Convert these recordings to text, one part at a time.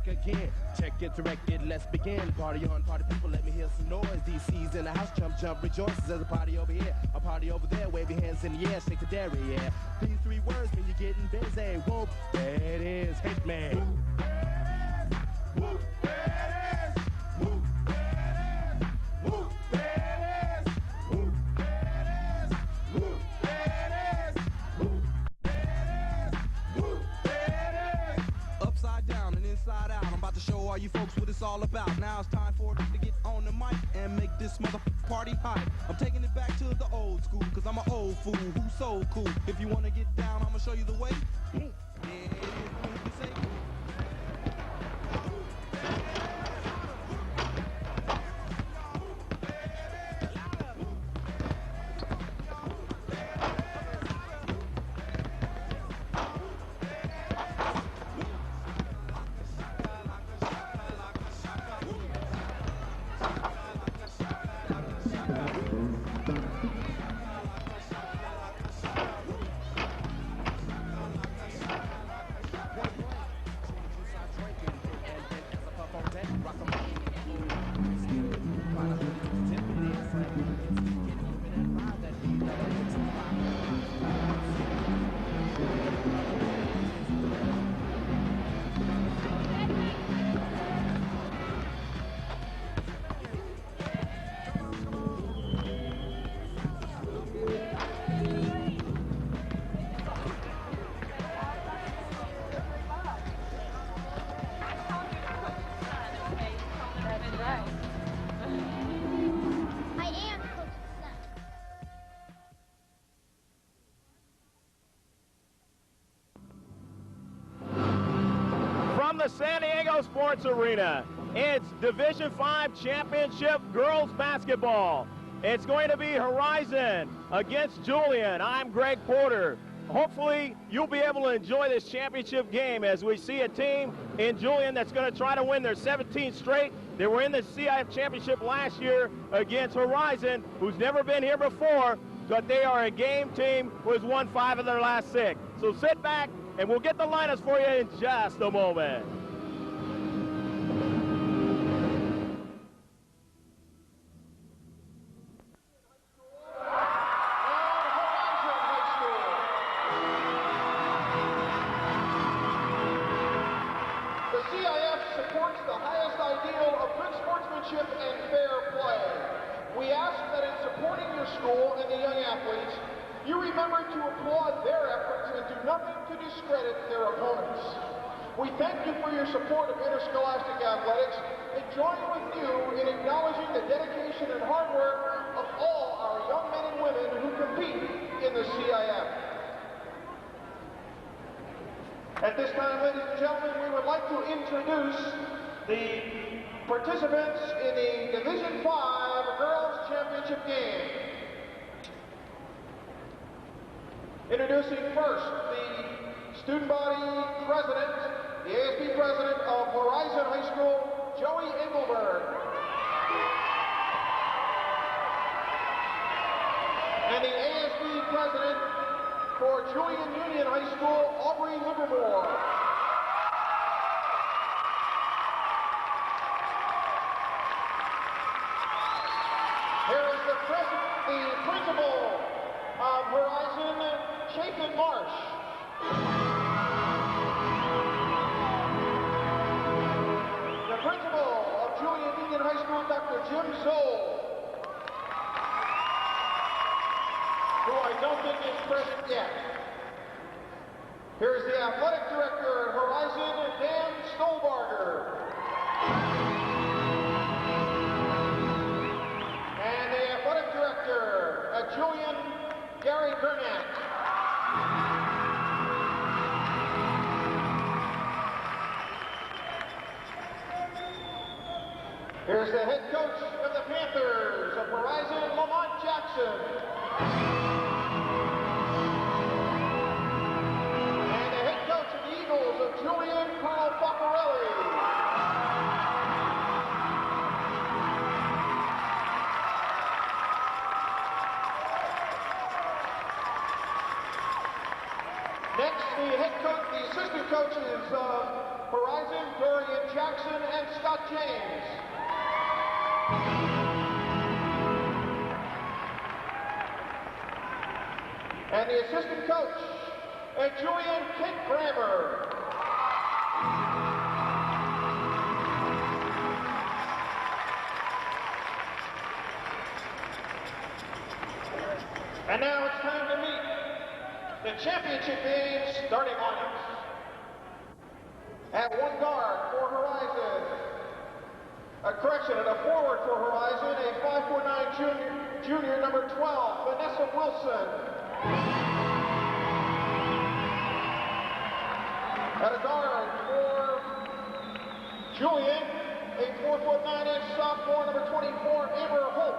back again. Check it, direct it, let's begin. Party on, party people, let me hear some noise. DC's in the house, jump, jump, rejoices. There's a party over here, a party over there. Wave your hands in the air, shake the dairy, yeah. These three words mean you're getting busy. Whoop, there it is, hit me. Whoop, there it is. Whoop, there it is. Whoop, there it is. Whoop, there it is. Whoop, there it is. Whoop, there it is. Whoop, there it is. Upside down and inside out, I'm about to show all you folks what it's all about. Now it's time for us to get on the mic and make this party hot. I'm taking it back to the old school, cause I'm an old fool who's so cool. If you wanna get down, I'ma show you the way. Yeah, it is what you say. The San Diego Sports Arena. It's Division V Championship Girls Basketball. It's going to be Horizon against Julian. I'm Greg Porter. Hopefully you'll be able to enjoy this championship game as we see a team in Julian that's going to try to win their 17th straight. They were in the CIF Championship last year against Horizon, who's never been here before, but they are a game team who has won 5 of their last 6. So sit back and we'll get the lineups for you in just a moment. The CIF supports the highest ideal of good sportsmanship and fair play. We ask that in supporting your school and the young athletes, you remember to applaud their efforts and do nothing to discredit their opponents. We thank you for your support of interscholastic athletics and join with you in acknowledging the dedication and hard work of all our young men and women who compete in the CIF. At this time, ladies and gentlemen, we would like to introduce the participants in the Division V Girls Championship game. Introducing first the student body president, the ASB president of Horizon High School, Joey Engelberg. And the ASB president for Julian Union High School, Aubrey Livermore. Here is the principal of Horizon, Chapin Marsh. The principal of Julian Union High School, Dr. Jim Zoll, who I don't think is present yet. Here's the athletic director at Horizon, Dan Stolbarger. And the athletic director at Julian, Gary Gurnack. Here's the head coach of the Panthers of Horizon, Lamont Jackson. And the head coach of the Eagles of Julian, Carl Faccarelli. Next, the head coach, the assistant coaches of Horizon, Dorian Jackson and Scott James. And the assistant coach, Julian Kent Grammer. And now it's time to meet the championship game's starting lineups. At one guard for Horizon, at a forward for Horizon, a 5'9" junior number 12, Vanessa Wilson. At a guard for Julian, a 4'9" sophomore number 24, Amber Holt.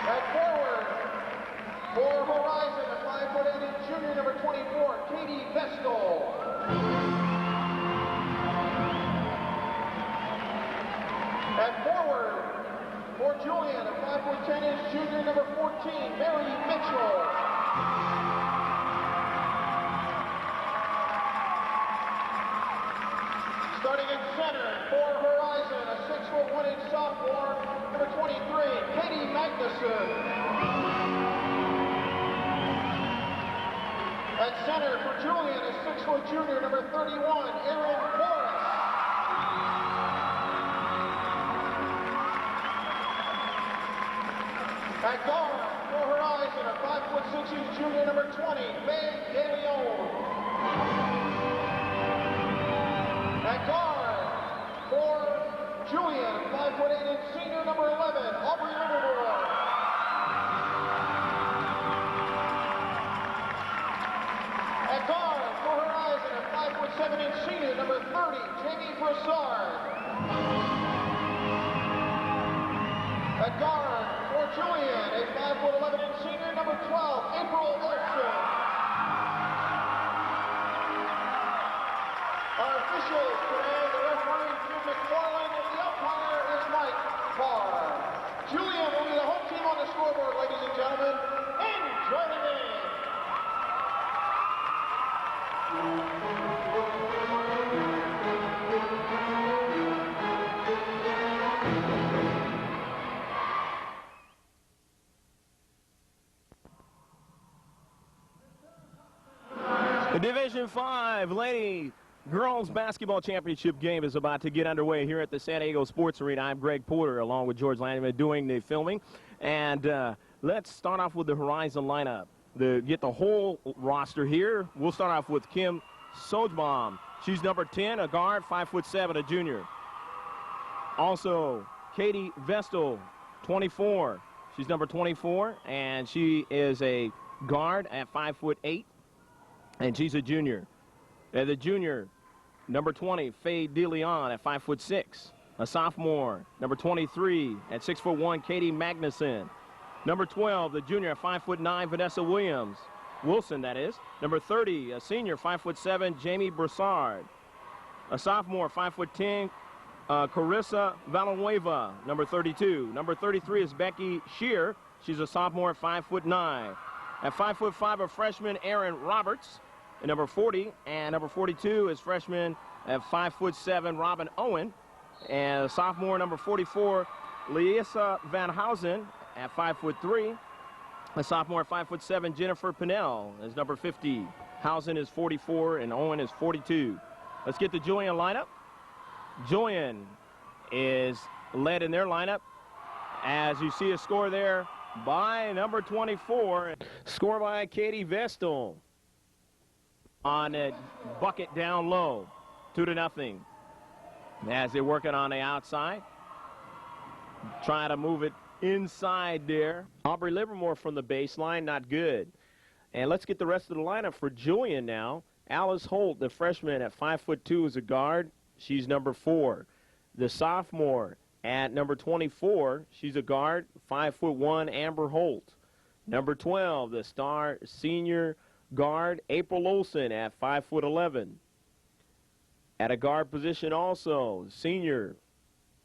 At forward for Horizon, a 5'8" junior number 24, Katie Vestal. At forward for Julian, a 5'10" junior number 14, Mary Mitchell. Starting at center for Horizon, a 6'1" sophomore, number 23, Katie Magnuson. At center for Julian, a 6' junior, number 31, Aaron Morris. At guard for Horizon, a 5'6" junior, number 20, Meg DeLeon. At guard for Julian, 5'8" senior, number 11, Aubrey Livermore. At guard for Horizon, a 5'7" senior, number 30, Jamie Broussard. At guard for Julian, a 5'11" senior, number 12, April Olson. Our officials today, the referee Jim McFarland, and the umpire is Mike Carr. Julian will be the home team on the scoreboard, ladies and gentlemen. Enjoy the game. The Division 5 Lady Girls Basketball Championship game is about to get underway here at the San Diego Sports Arena. I'm Greg Porter along with George Landman doing the filming. And let's start off with the Horizon lineup. Get the whole roster here. We'll start off with Kim Sojbaum. She's number 10, a guard, 5'7", a junior. Also, Katie Vestal, 24. She's number 24, and she is a guard at 5'8", and she's a junior. And the junior, number 20, Faye DeLeon at 5'6". A sophomore, number 23 at 6'1", Katie Magnuson. Number 12, the junior at 5'9", Vanessa Wilson, that is. Number 30, a senior, 5'7", Jamie Broussard. A sophomore, 5'10", Carissa Villanueva, number 32. Number 33 is Becky Shear. She's a sophomore at 5'9". At 5'5", a freshman, Aaron Roberts. And number 40 and number 42 is freshman at 5'7", Robin Owen. And a sophomore, number 44, Leisa Van Housen at 5'3". A sophomore at 5'7", Jennifer Pinnell is number 50. Housen is 44 and Owen is 42. Let's get the Julian lineup. Julian is led in their lineup. As you see a score there by number 24. Score by Katie Vestal on a bucket down low, 2-0. As they're working on the outside, trying to move it inside there. Aubrey Livermore from the baseline, not good. And let's get the rest of the lineup for Julian now. Alice Holt, the freshman at 5'2", is a guard. She's number 4. The sophomore at number 24, she's a guard, 5'1", Amber Holt. Number 12, the star senior guard, April Olson at 5'11". At a guard position also, senior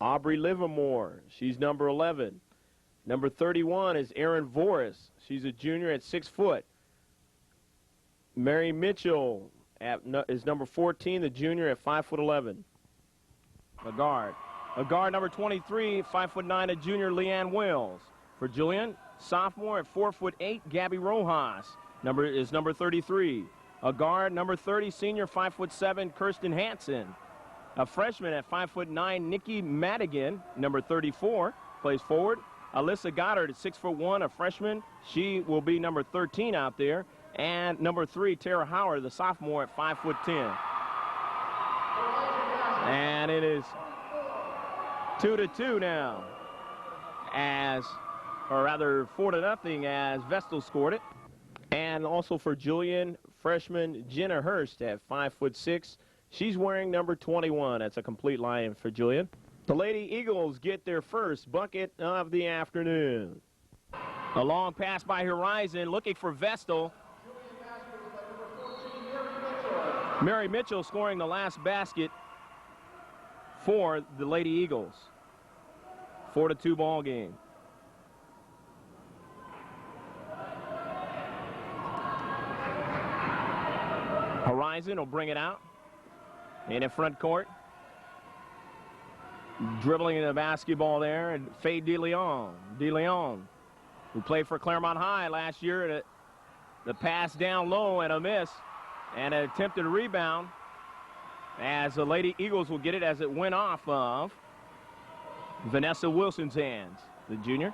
Aubrey Livermore. She's number 11. Number 31 is Erin Voris. She's a junior at 6 foot. Mary Mitchell is number 14, the junior at 5'11". A guard. A guard number 23, 5'9", a junior, Leanne Wells. For Julian, sophomore at 4'8", Gabby Rojas. Number 33. A guard number 30, senior 5'7", Kirsten Hansen. A freshman at 5'9", Nikki Madigan, number 34, plays forward. Alyssa Goddard at 6'1", a freshman. She will be number 13 out there. And number 3, Tara Howard, the sophomore at 5'10". And it is 2-2 now, or rather 4-0 as Vestal scored it. And also for Julian, freshman Jenna Hurst at 5'6". She's wearing number 21. That's a complete line for Julian. The Lady Eagles get their first bucket of the afternoon. A long pass by Horizon, looking for Vestal. Mary Mitchell scoring the last basket for the Lady Eagles. 4-2 ball game. Horizon will bring it out in front court. Dribbling the basketball there, and Faye DeLeon. DeLeon, who played for Claremont High last year. The pass down low and a miss, and an attempted rebound as the Lady Eagles will get it as it went off of Vanessa Wilson's hands, the junior.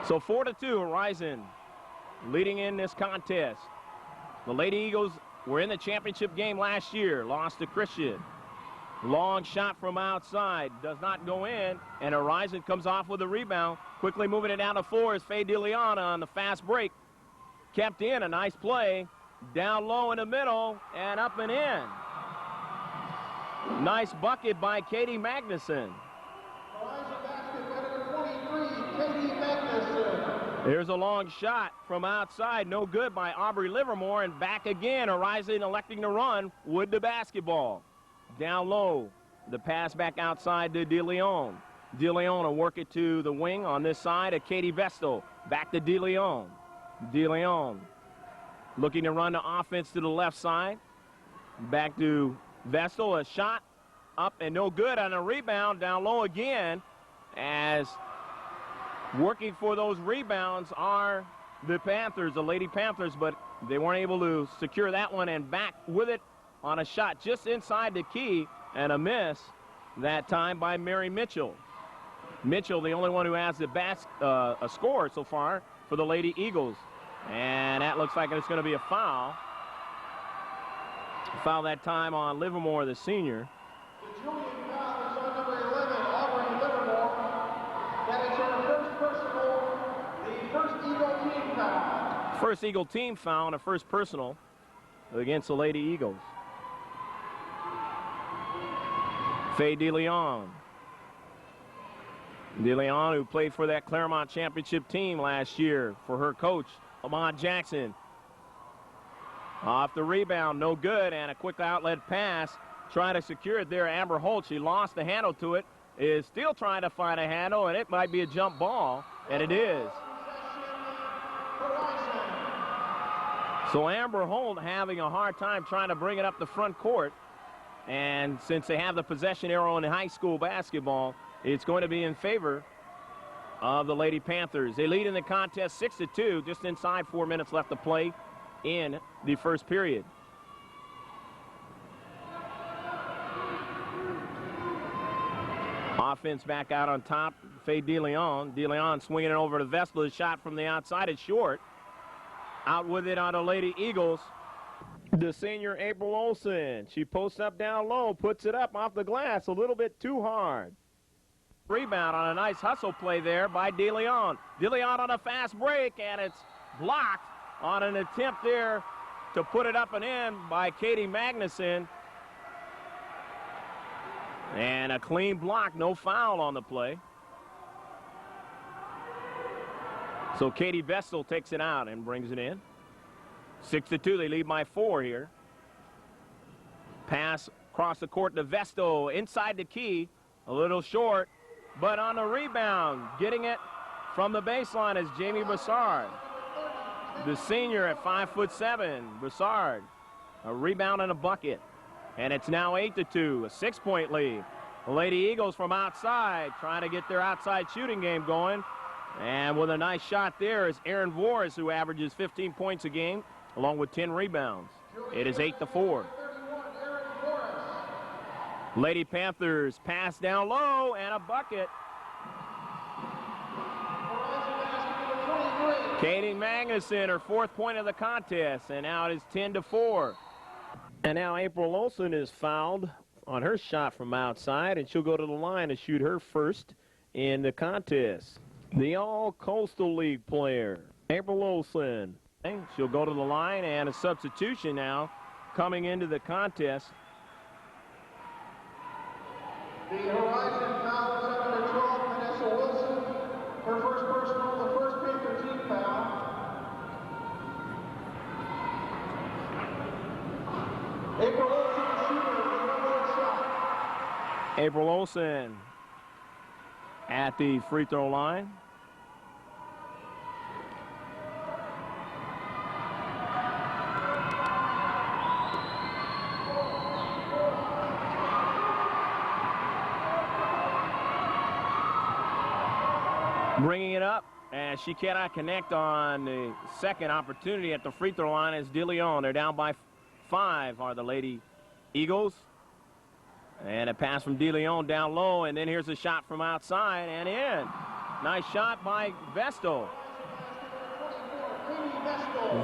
So 4-2, Horizon leading in this contest. The Lady Eagles were in the championship game last year, lost to Christian. Long shot from outside, does not go in, and Horizon comes off with a rebound. Quickly moving it down the floor is Faye DeLeon on the fast break. Kept in, a nice play. Down low in the middle, and up and in. Nice bucket by Katie Magnuson. Here's a long shot from outside, no good by Aubrey Livermore, and back again, Horizon electing to run with the basketball. Down low, the pass back outside to DeLeon. DeLeon will work it to the wing on this side of Katie Vestal. Back to DeLeon. DeLeon looking to run the offense to the left side. Back to Vestal, a shot up and no good on a rebound. Down low again, as working for those rebounds are the Panthers, the Lady Panthers, but they weren't able to secure that one, and back with it on a shot just inside the key, and a miss that time by Mary Mitchell. Mitchell, the only one who has a score so far for the Lady Eagles. And that looks like it's going to be a foul. Foul that time on Livermore, the senior. The Julian foul is on number 11, Aubrey Livermore. That is her first personal, the first Eagle team foul. First Eagle team foul and a first personal against the Lady Eagles. Faye DeLeon. DeLeon, who played for that Claremont championship team last year for her coach, Lamont Jackson. Off the rebound, no good, and a quick outlet pass. Trying to secure it there, Amber Holt. She lost the handle to it, is still trying to find a handle, and it might be a jump ball, and it is. So Amber Holt having a hard time trying to bring it up the front court. And since they have the possession arrow in high school basketball, it's going to be in favor of the Lady Panthers. They lead in the contest 6-2, just inside 4 minutes left to play in the first period. Offense back out on top. Faye DeLeon. DeLeon swinging it over to Vestal. A shot from the outside. It's short. Out with it on the Lady Eagles. The senior April Olsen. She posts up down low, puts it up off the glass a little bit too hard. Rebound on a nice hustle play there by DeLeon. DeLeon on a fast break, and it's blocked on an attempt there to put it up and in by Katie Magnuson. And a clean block, no foul on the play. So Katie Vestal takes it out and brings it in. 6-2, they lead by 4 here. Pass across the court to Vestal, inside the key, a little short. but on the rebound, getting it from the baseline is Jamie Broussard, the senior at 5'7". Broussard, a rebound and a bucket. And it's now 8-2, a 6-point lead. The Lady Eagles from outside trying to get their outside shooting game going. And with a nice shot there is Aaron Voris, who averages 15 points a game, along with 10 rebounds. It is 8-4. Lady Panthers pass down low and a bucket. Katie Magnuson, her 4th point of the contest, and now it is 10-4. And now April Olsen is fouled on her shot from outside, and she'll go to the line to shoot her first in the contest. The All-Coastal League player, April Olsen. She'll go to the line, and a substitution now coming into the contest. The Horizon foul is on number 12, Vanessa Wilson. Her first personal, the first Panther team foul. April Olsen, the shooter, with one shot. April Olsen at the free throw line. Bringing it up, and she cannot connect on the second opportunity at the free throw line is DeLeon. They're down by 5 are the Lady Eagles. And a pass from DeLeon down low, and then here's a shot from outside and in. Nice shot by Vestal.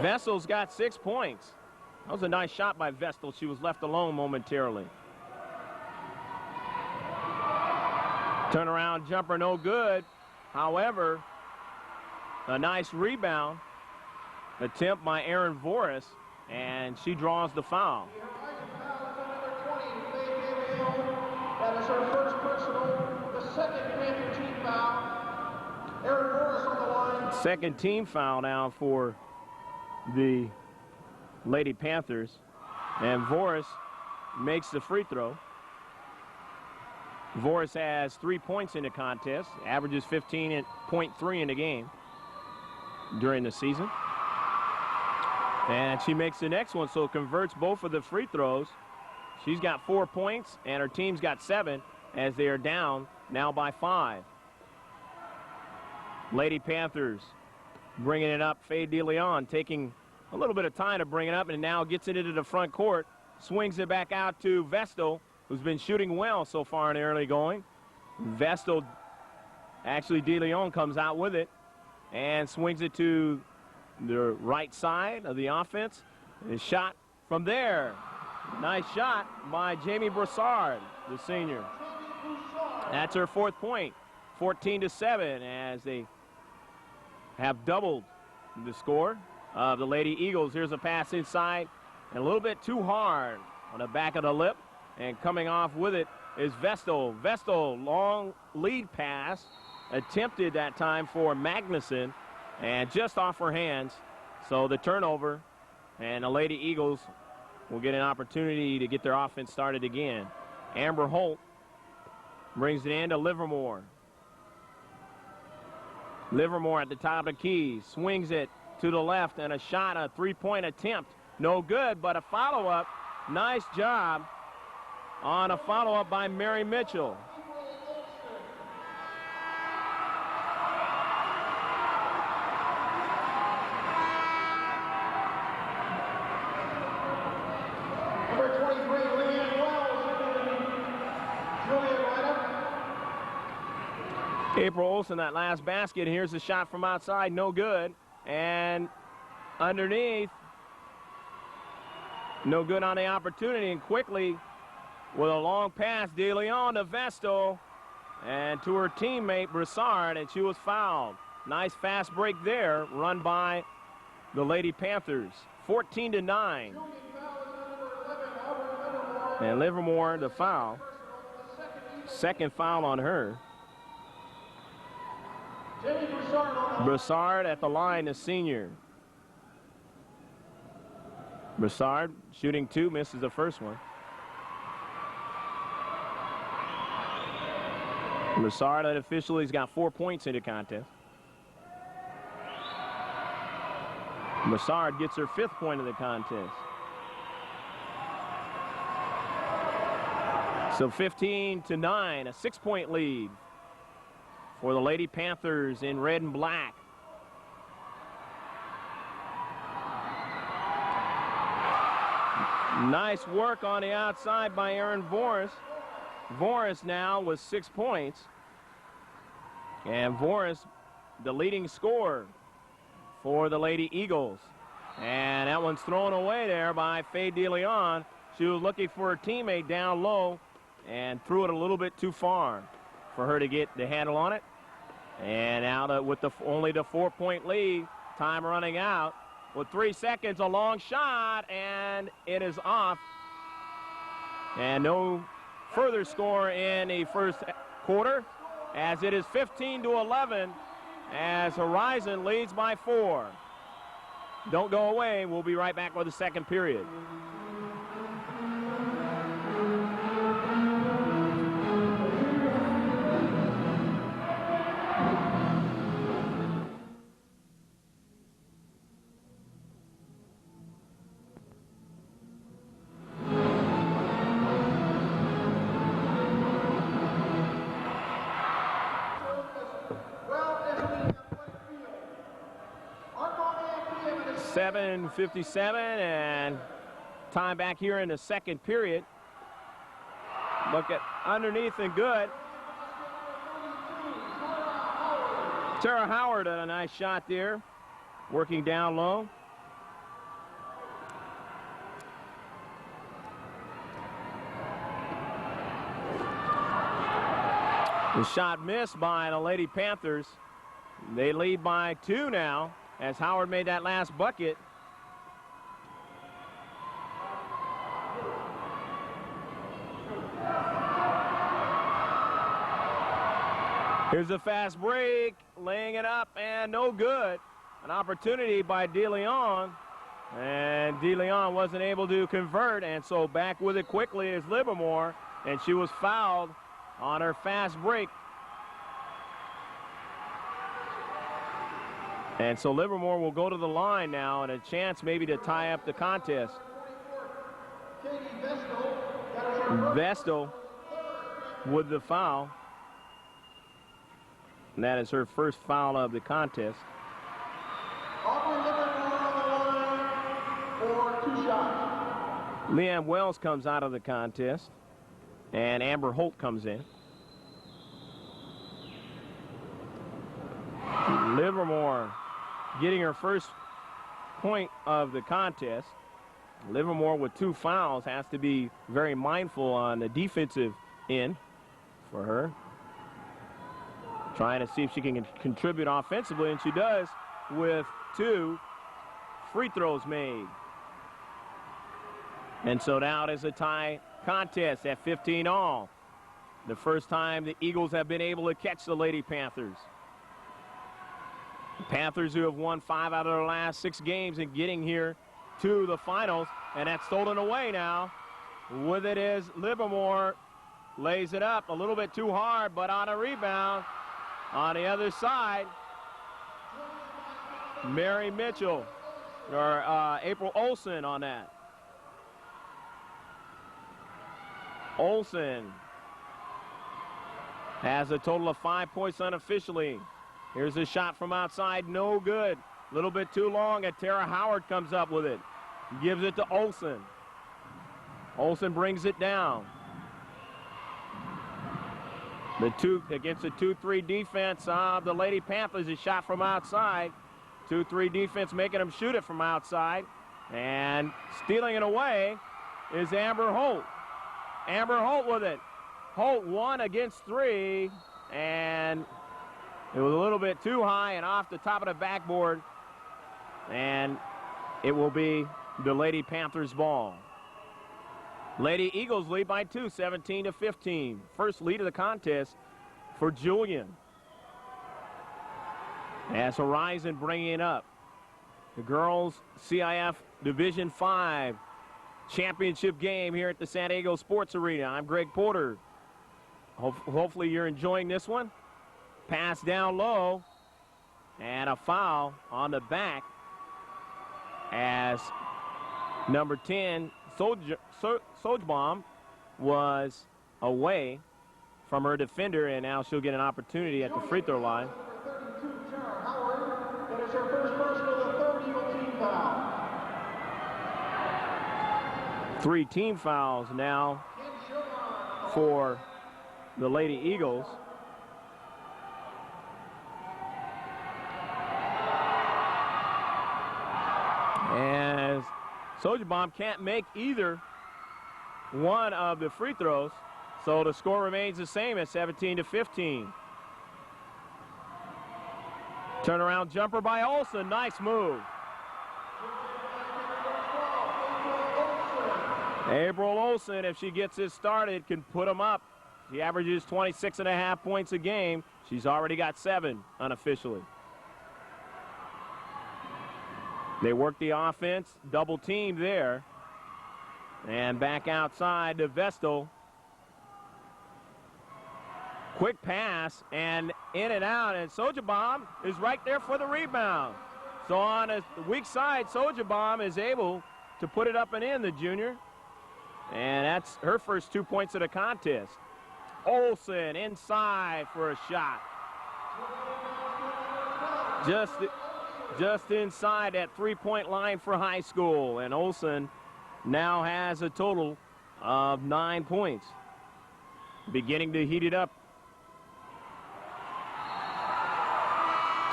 Vestal's got 6 points. That was a nice shot by Vestal. She was left alone momentarily. Turnaround jumper, no good. However, a nice rebound attempt by Aaron Voris, and she draws the foul. That is her first personal, the second Panther team foul. Aaron Voris on the line. Second team foul now for the Lady Panthers, and Voris makes the free throw. Voris has 3 points in the contest, averages 15.3 in the game during the season. And she makes the next one, so converts both of the free throws. She's got 4 points, and her team's got 7 as they are down now by 5. Lady Panthers bringing it up. Faye DeLeon taking a little bit of time to bring it up, and now gets it into the front court. Swings it back out to Vestal, who's been shooting well so far in the early going. Vestal, actually DeLeon comes out with it and swings it to the right side of the offense. And shot from there. Nice shot by Jamie Broussard, the senior. That's her 4th point, 14-7, as they have doubled the score of the Lady Eagles. Here's a pass inside, and a little bit too hard on the back of the lip. And coming off with it is Vestal. Vestal, long lead pass, attempted that time for Magnuson, and just off her hands. So the turnover, and the Lady Eagles will get an opportunity to get their offense started again. Amber Holt brings it in to Livermore. Livermore at the top of the key, swings it to the left, and a shot, a 3-point attempt. No good, but a follow-up. Nice job on a follow-up by Mary Mitchell. Number 23, Leanne Wells, Julian lineup. April Olsen, that last basket. Here's a shot from outside, no good. And underneath, no good on the opportunity. And quickly, with a long pass, DeLeon to Vestal and to her teammate Broussard, and she was fouled. Nice fast break there, run by the Lady Panthers. 14-9. And Livermore, the foul. Second foul on her. Broussard at the line, the senior. Broussard shooting 2, misses the first one. Massard unofficially has got 4 points in the contest. Massard gets her 5th point of the contest. So 15-9, a 6-point lead for the Lady Panthers in red and black. Nice work on the outside by Aaron Voris. Voris now with 6 points. And Voris, the leading scorer for the Lady Eagles. And that one's thrown away there by Faye DeLeon. She was looking for her teammate down low and threw it a little bit too far for her to get the handle on it. And now with only the 4-point lead, time running out. With 3 seconds, a long shot, and it is off. And no further score in the first quarter, as it is 15-11, as Horizon leads by 4. Don't go away. We'll be right back with the second period. .57 and time back here in the second period. Look at underneath and good. Tara Howard a nice shot there, working down low. The shot missed by the Lady Panthers. They lead by 2 now, as Howard made that last bucket. Here's a fast break, laying it up, and no good. An opportunity by DeLeon, and DeLeon wasn't able to convert, and so back with it quickly is Livermore, and she was fouled on her fast break. And so Livermore will go to the line now, and a chance maybe to tie up the contest. Vestal with the foul. And that is her first foul of the contest. Leanne Wells comes out of the contest, and Amber Holt comes in. Livermore getting her first point of the contest. Livermore with 2 fouls has to be very mindful on the defensive end for her. Trying to see if she can contribute offensively, and she does with 2 free throws made. And so now it is a tie contest at 15 all. The first time the Eagles have been able to catch the Lady Panthers. The Panthers, who have won 5 out of their last 6 games and getting here to the finals, and that's stolen away now. With it is Livermore, lays it up a little bit too hard, but on a rebound. On the other side, Mary Mitchell, or April Olsen on that. Olsen has a total of 5 points unofficially. Here's a shot from outside, no good. A little bit too long, and Tara Howard comes up with it. Gives it to Olsen. Olsen brings it down. Against the 2-3 defense of the Lady Panthers, a shot from outside. 2-3 defense making them shoot it from outside. And stealing it away is Amber Holt. Amber Holt with it. Holt 1 against 3, and it was a little bit too high and off the top of the backboard. And it will be the Lady Panthers ball. Lady Eagles lead by 2, 17-15. First lead of the contest for Julian. As Horizon bringing it up. The girls CIF Division 5 championship game here at the San Diego Sports Arena. I'm Greg Porter. Hopefully you're enjoying this one. Pass down low, and a foul on the back as number 10, Sojbaum, was away from her defender, and now she'll get an opportunity at the free throw line. That is her first personal, the third Eagle team foul. 3 team fouls now for the Lady Eagles. As Sojbaum can't make either one of the free throws, so the score remains the same at 17-15. Turnaround jumper by Olsen. Nice move. April Olsen, if she gets this started, can put them up. She averages 26.5 points a game. She's already got 7 unofficially. They work the offense, double team there. And back outside to Vestal. Quick pass, and in and out, and Sojbaum is right there for the rebound. So on the weak side, Sojbaum is able to put it up and in, the junior. And that's her first 2 points of the contest. Olsen inside for a shot. Just inside that three-point line for high school. And Olsen now has a total of 9 points. Beginning to heat it up.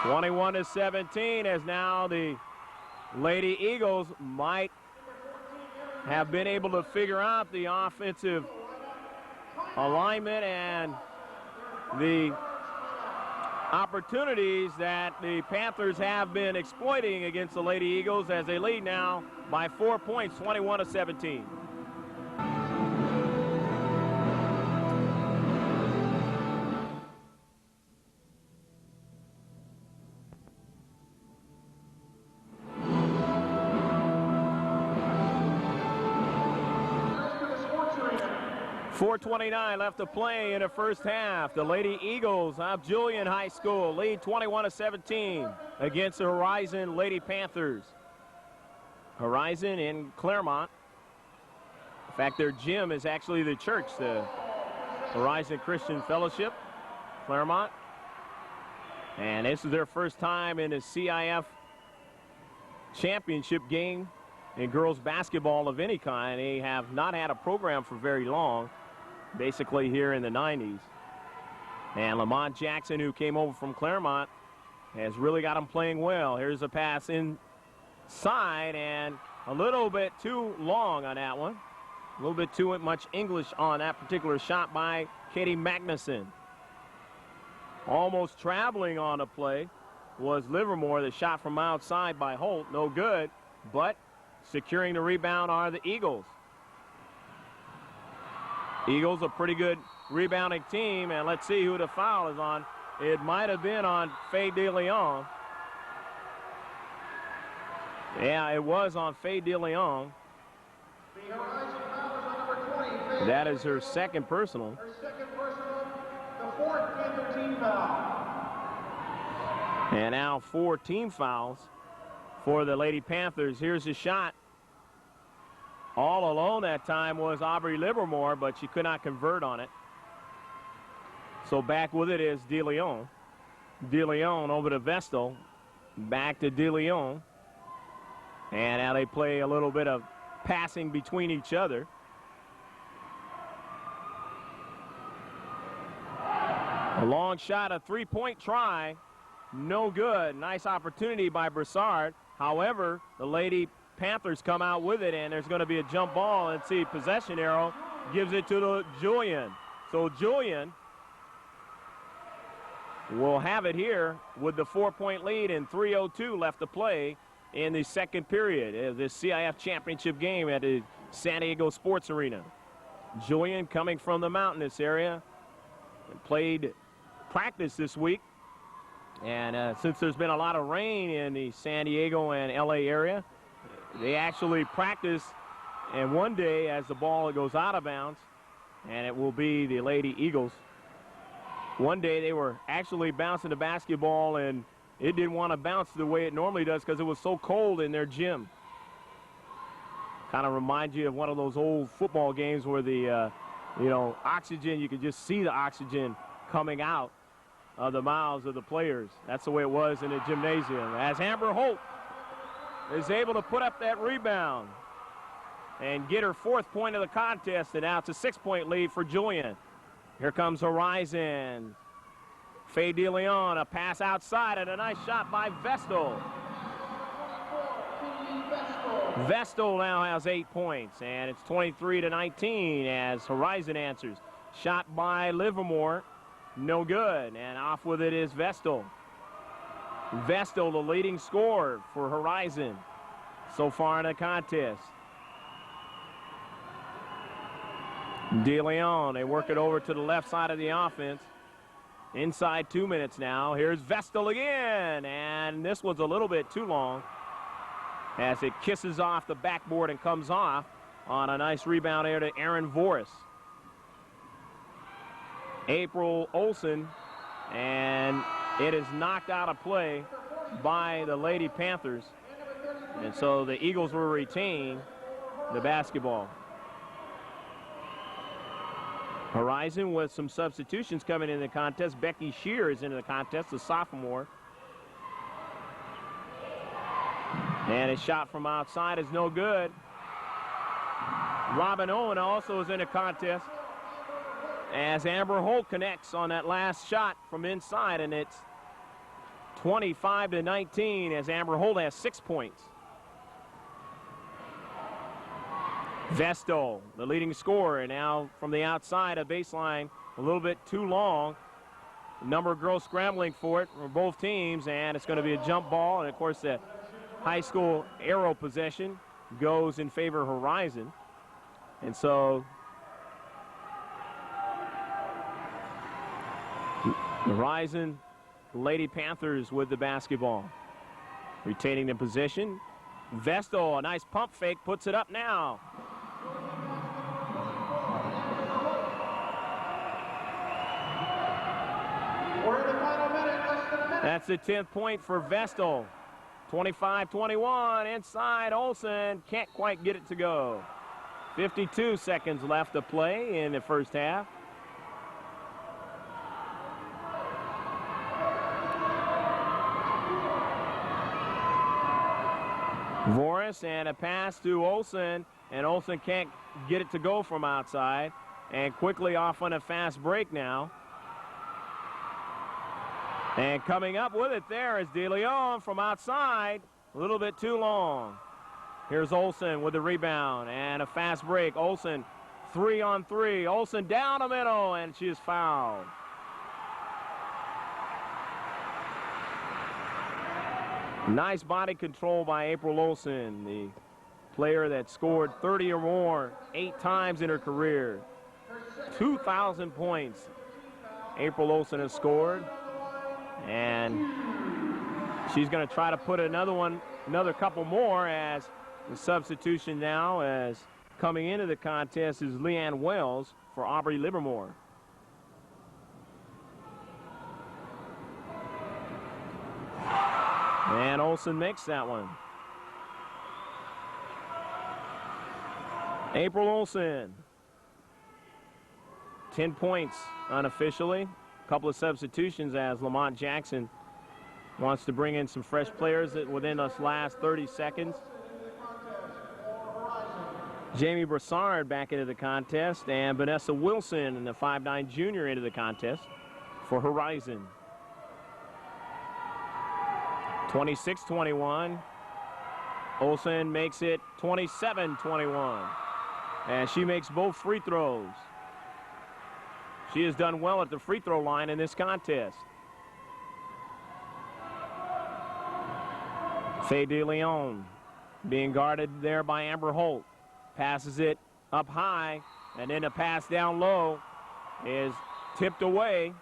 21-17, as now the Lady Eagles might have been able to figure out the offensive alignment and the opportunities that the Panthers have been exploiting against the Lady Eagles, as they lead now by 4 points, 21-17. 4:29 left to play in the first half. The Lady Eagles of Julian High School lead 21-17 against the Horizon Lady Panthers. Horizon in Claremont. In fact, their gym is actually the church, the Horizon Christian Fellowship, Claremont. And this is their first time in a CIF championship game in girls basketball of any kind. They have not had a program for very long, basically here in the 90s. And Lamont Jackson, who came over from Claremont, has really got them playing well. Here's a pass inside, and a little bit too long on that one. A little bit too much English on that particular shot by Katie Magnuson. Almost traveling on the play was Livermore. The shot from outside by Holt, no good, but securing the rebound are the Eagles. Eagles, a pretty good rebounding team, and let's see who the foul is on. It might have been on Faye De Leon. Yeah, it was on Faye De Leon. That is her second personal. Her second personal, the fourth Panther team foul. And now 4 team fouls for the Lady Panthers. Here's the shot. All alone that time was Aubrey Livermore, but she could not convert on it. So back with it is De Leon. De Leon over to Vestal. Back to De Leon. And now they play a little bit of passing between each other. A long shot, a three-point try. No good. Nice opportunity by Broussard. However, the Lady Panthers come out with it, and there's going to be a jump ball, and see, possession arrow gives it to the Julian. So Julian will have it here with the 4-point lead and 3:02 left to play in the second period of this CIF championship game at the San Diego Sports Arena. Julian coming from the mountainous area and played practice this week. And since there's been a lot of rain in the San Diego and LA area, they actually practice, and one day as the ball goes out of bounds, and it will be the Lady Eagles One day they were actually bouncing the basketball, and it didn't want to bounce the way it normally does because it was so cold in their gym. Kind of reminds you of one of those old football games where the, oxygen, you could just see the oxygen coming out of the mouths of the players. That's the way it was in the gymnasium. As Amber Holt is able to put up that rebound and get her 4th point of the contest, and now it's a 6-point lead for Julian. Here comes Horizon. Faye DeLeon, a pass outside, and a nice shot by Vestal. Vestal now has 8 points, and it's 23-19 as Horizon answers. Shot by Livermore, no good, and off with it is Vestal. Vestal, the leading scorer for Horizon so far in the contest. DeLeon, they work it over to the left side of the offense. Inside 2 minutes now. Here's Vestal again, and this one's a little bit too long as it kisses off the backboard and comes off on a nice rebound there to Aaron Voris. April Olsen, and it is knocked out of play by the Lady Panthers, and so the Eagles will retain the basketball. Horizon with some substitutions coming in the contest. Becky Shear is into the contest, the sophomore. And a shot from outside is no good. Robin Owen also is in the contest as Amber Holt connects on that last shot from inside, and it's 25-19 as Amber Holt has 6 points. Vestal, the leading scorer, now from the outside of baseline, a little bit too long. A number of girls scrambling for it for both teams, and it's going to be a jump ball. And, of course, the high school arrow possession goes in favor of Horizon. And so Horizon Lady Panthers with the basketball. Retaining the position. Vestal, a nice pump fake, puts it up now. We're in the final minute, less than a minute. That's the 10th point for Vestal. 25-21 inside. Olsen can't quite get it to go. 52 seconds left to play in the first half. Voris, and a pass to Olsen, and Olsen can't get it to go from outside, and quickly off on a fast break now. And coming up with it there is DeLeon from outside. A little bit too long. Here's Olsen with the rebound and a fast break. Olsen 3-on-3. Olsen down the middle, and she is fouled. Nice body control by April Olsen, the player that scored 30 or more 8 times in her career. 2,000 points April Olsen has scored. And she's going to try to put another couple more, as the substitution now as coming into the contest is Leanne Wells for Aubrey Livermore. And Olsen makes that one. April Olsen, 10 points unofficially. A couple of substitutions as Lamont Jackson wants to bring in some fresh players within this last 30 seconds. Jamie Brassard back into the contest, and Vanessa Wilson, and the 5'9" junior, into the contest for Horizon. 26-21. Olsen makes it 27-21. And she makes both free throws. She has done well at the free throw line in this contest. Faye DeLeon being guarded there by Amber Holt. Passes it up high, and then a pass down low is tipped away.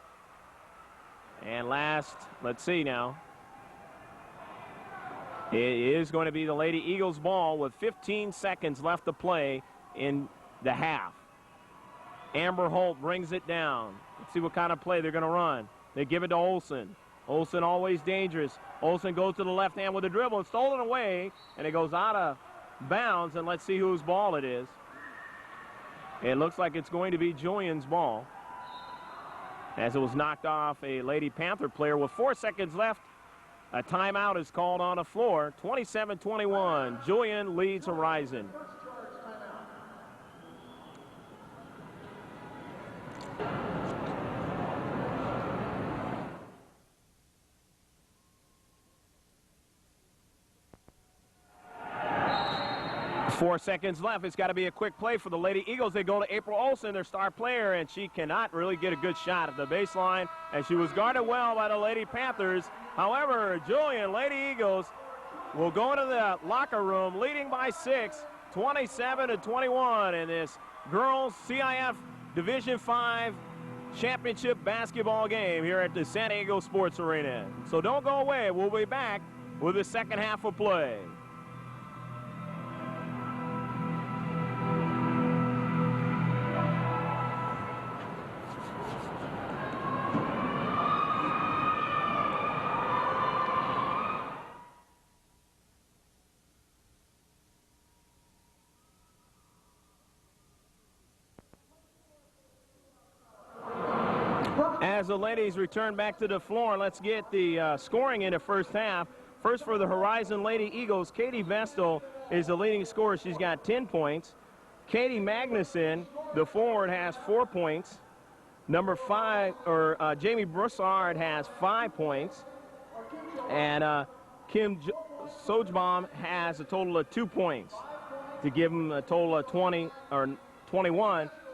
And last, let's see now. It is going to be the Lady Eagles ball with 15 seconds left to play in the half. Amber Holt brings it down. Let's see what kind of play they're going to run. They give it to Olsen. Olsen always dangerous. Olsen goes to the left hand with a dribble and stolen away, and it goes out of bounds, and let's see whose ball it is. It looks like it's going to be Julian's ball, as it was knocked off a Lady Panther player with 4 seconds left. A timeout is called on the floor. 27-21. Julian leads Horizon. Four seconds left. It's got to be a quick play for the Lady Eagles. They go to April Olsen, their star player, and she cannot really get a good shot at the baseline, and she was guarded well by the Lady Panthers. However, Julian, Lady Eagles, will go into the locker room leading by 6, 27-21 in this girls CIF Division 5 championship basketball game here at the San Diego Sports Arena. So don't go away. We'll be back with the second half of play. As the ladies return back to the floor, let's get the scoring in the first half. First for the Horizon Lady Eagles, Katie Vestal is the leading scorer. She's got 10 points. Katie Magnuson, the forward, has 4 points. Number 5, Jamie Broussard has 5 points. And Kim Sojbaum has a total of 2 points to give them a total of 21.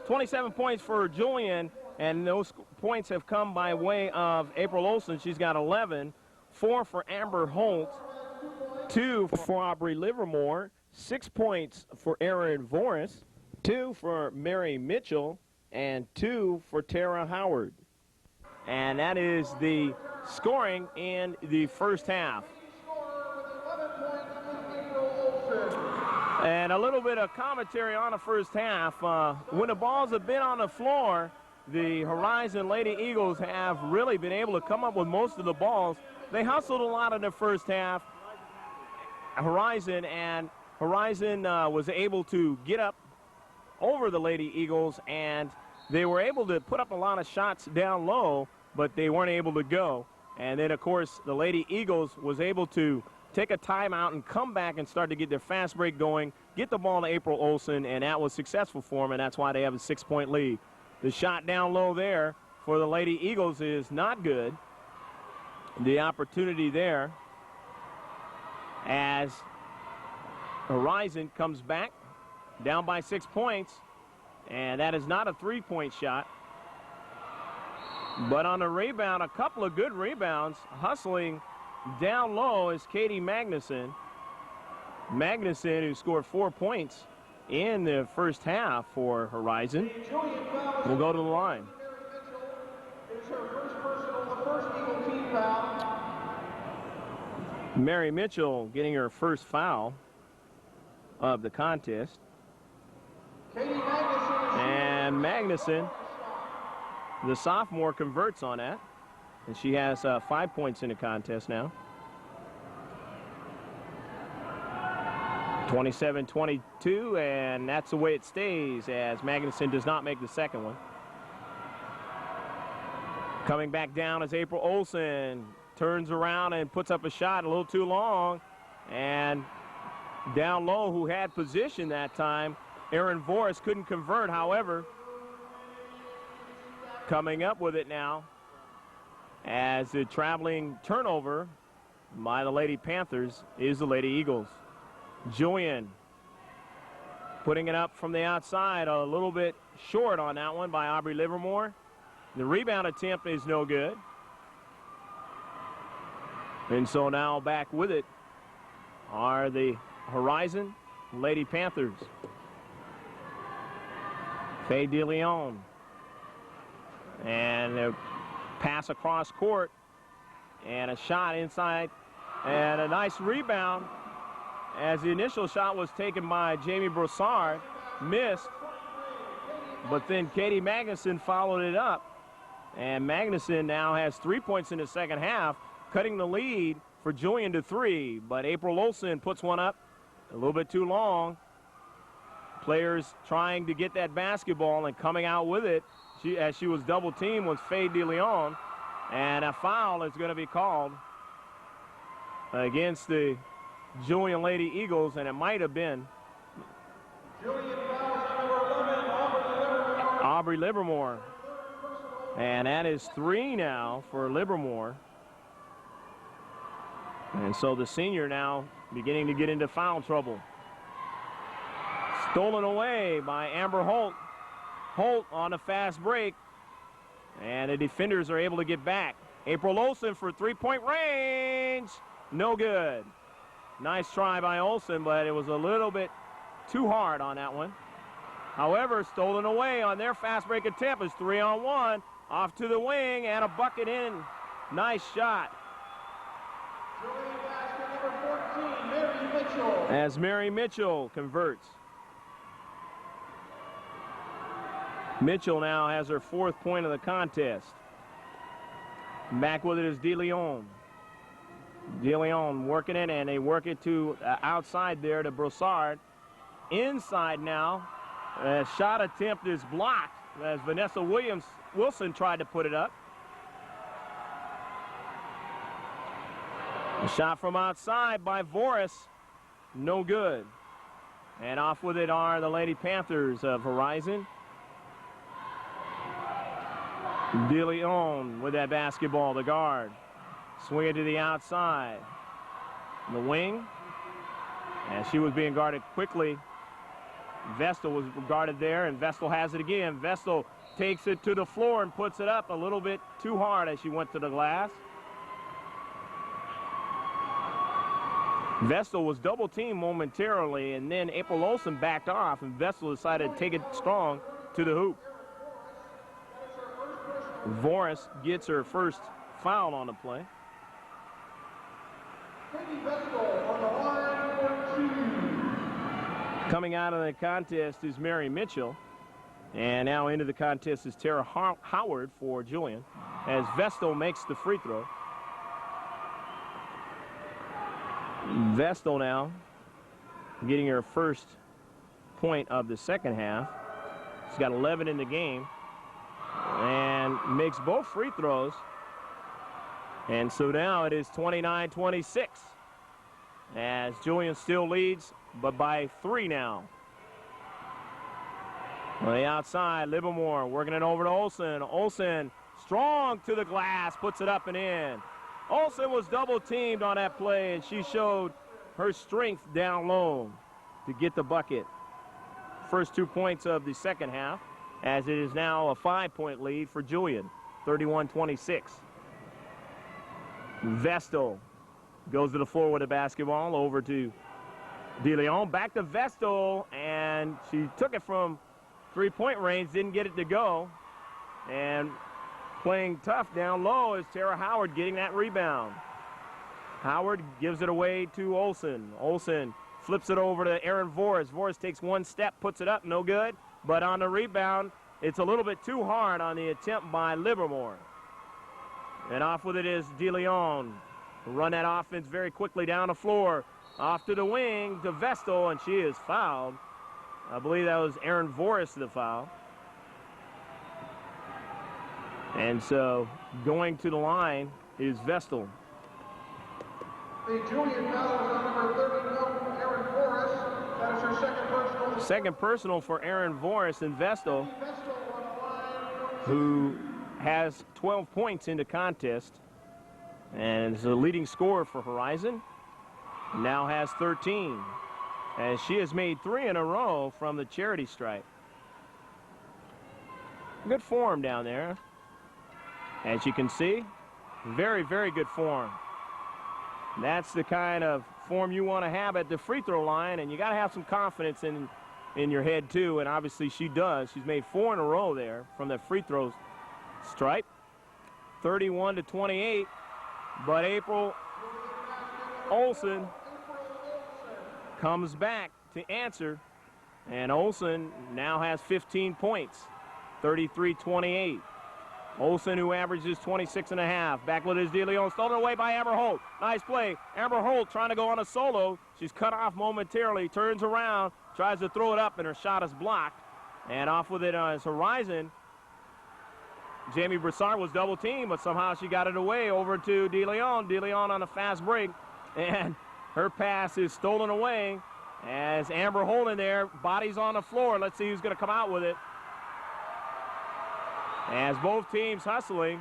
27 points for Julian. And those points have come by way of April Olsen. She's got 11. 4 for Amber Holt. 2 for Aubrey Livermore. 6 points for Erin Voris. 2 for Mary Mitchell. And 2 for Tara Howard. And that is the scoring in the first half. And a little bit of commentary on the first half. When the balls have been on the floor, the Horizon Lady Eagles have really been able to come up with most of the balls. They hustled a lot in the first half, Horizon was able to get up over the Lady Eagles, and they were able to put up a lot of shots down low, but they weren't able to go. And then, of course, the Lady Eagles was able to take a timeout and come back and start to get their fast break going, get the ball to April Olsen, and that was successful for them, and that's why they have a 6-point lead. The shot down low there for the Lady Eagles is not good. The opportunity there as Horizon comes back down by 6 points, and that is not a three-point shot. But on the rebound, a couple of good rebounds. Hustling down low is Katie Magnuson. Magnuson, who scored 4 points in the first half for Horizon, will go to the line. Mary Mitchell getting her first foul of the contest. And Magnuson, the sophomore, converts on that. And she has 5 points in the contest now. 27-22, and that's the way it stays as Magnuson does not make the second one. Coming back down is April Olsen. Turns around and puts up a shot a little too long. And down low, who had position that time, Erin Voris couldn't convert. However, coming up with it now as the traveling turnover by the Lady Panthers is the Lady Eagles. Julian putting it up from the outside, a little bit short on that one by Aubrey Livermore. The rebound attempt is no good. And so now back with it are the Horizon Lady Panthers. Faye DeLeon. And a pass across court. And a shot inside. And a nice rebound as the initial shot was taken by Jamie Broussard. Missed. But then Katie Magnuson followed it up. And Magnuson now has 3 points in the second half, cutting the lead for Julian to 3. But April Olsen puts one up a little bit too long. Players trying to get that basketball and coming out with it. As she was double teamed was Faye DeLeon. And a foul is going to be called against the Julian Lady Eagles, and it might have been Aubrey Livermore. And that is 3 now for Livermore. And so the senior now beginning to get into foul trouble. Stolen away by Amber Holt. Holt on a fast break. And the defenders are able to get back. April Olsen for three-point range. No good. Nice try by Olsen, but it was a little bit too hard on that one. However, stolen away on their fast break attempt is 3-on-1. Off to the wing and a bucket in. Nice shot. As Mary Mitchell converts. Mitchell now has her 4th point of the contest. Back with it is DeLeon. DeLeon working it, and they work it to outside there to Broussard. Inside now. Shot attempt is blocked as Vanessa Wilson tried to put it up. A shot from outside by Voris. No good. And off with it are the Lady Panthers of Horizon. DeLeon with that basketball, the guard. Swing it to the outside. The wing. And she was being guarded quickly. Vestal was guarded there, and Vestal has it again. Vestal takes it to the floor and puts it up a little bit too hard as she went to the glass. Vestal was double teamed momentarily, and then April Olsen backed off, and Vestal decided to take it strong to the hoop. Voris gets her first foul on the play. Coming out of the contest is Mary Mitchell. And now into the contest is Tara Howard for Julian, as Vestal makes the free throw. Vestal now getting her first point of the second half. She's got 11 in the game and makes both free throws. And so now it is 29-26 as Julian still leads, but by 3 now. On the outside, Livermore working it over to Olsen. Olsen strong to the glass, puts it up and in. Olsen was double teamed on that play, and she showed her strength down low to get the bucket. First 2 points of the second half, as it is now a 5-point lead for Julian, 31-26. Vestal goes to the floor with the basketball over to DeLeon. Back to Vestal, and she took it from 3-point range, didn't get it to go. And playing tough down low is Tara Howard getting that rebound. Howard gives it away to Olsen. Olsen flips it over to Aaron Voris. Voris takes 1 step, puts it up, no good. But on the rebound, it's a little bit too hard on the attempt by Livermore. And off with it is DeLeon. Run that offense very quickly down the floor. Off to the wing to Vestal, and she is fouled. I believe that was Aaron Voris, the foul. And so going to the line is Vestal. The Julian foul is on number 30, Aaron Voris. That is her second personal. Second personal for Aaron Voris and Vestal, who has 12 points in the contest and is the leading scorer for Horizon. Now has 13, as she has made 3 in a row from the charity stripe. Good form down there, as you can see. Very, very good form. That's the kind of form you want to have at the free throw line, and you got to have some confidence in your head too, and obviously she does. She's made 4 in a row there from the free throw stripe. 31-28, but April Olsen comes back to answer, and Olsen now has 15 points, 33-28. Olsen, who averages 26.5. Back with his DeLeon, stolen away by Amber Holt. Nice play. Amber Holt trying to go on a solo. She's cut off momentarily, turns around, tries to throw it up, and her shot is blocked. And off with it is Horizon. Jamie Broussard was double teamed, but somehow she got it away over to DeLeon. DeLeon on a fast break, and her pass is stolen away as Amber Holt in there, bodies on the floor. Let's see who's going to come out with it. As both teams hustling.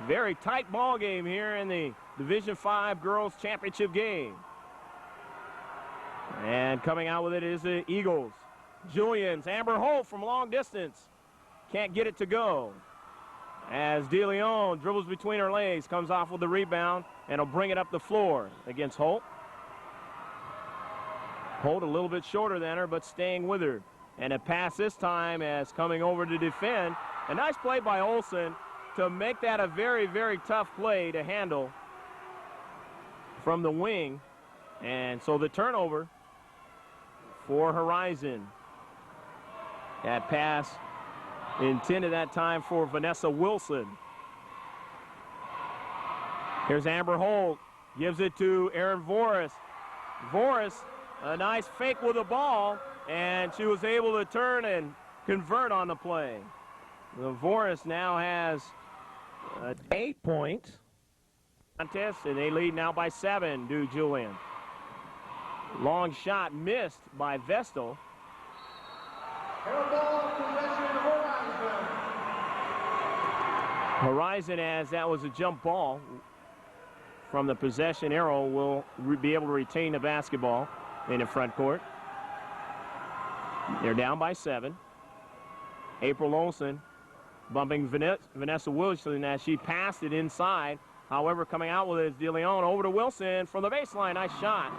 Very tight ball game here in the Division V Girls Championship game. And coming out with it is the Eagles. Julian's Amber Holt from long distance. Can't get it to go. As DeLeon dribbles between her legs, comes off with the rebound, and will bring it up the floor against Holt. Holt a little bit shorter than her, but staying with her. And a pass this time as coming over to defend. A nice play by Olsen to make that a very, very tough play to handle from the wing. And so the turnover for Horizon. That pass intended that time for Vanessa Wilson. Here's Amber Holt. Gives it to Erin Voris. Voris, a nice fake with the ball, and she was able to turn and convert on the play. The Voris now has 8 points contest, and they lead now by 7 to Julian. Long shot missed by Vestal. Horizon, as that was a jump ball from the possession arrow, will be able to retain the basketball in the front court. They're down by 7. April Olsen bumping Vanessa Wilson as she passed it inside. However, coming out with it is DeLeon over to Wilson from the baseline. Nice shot.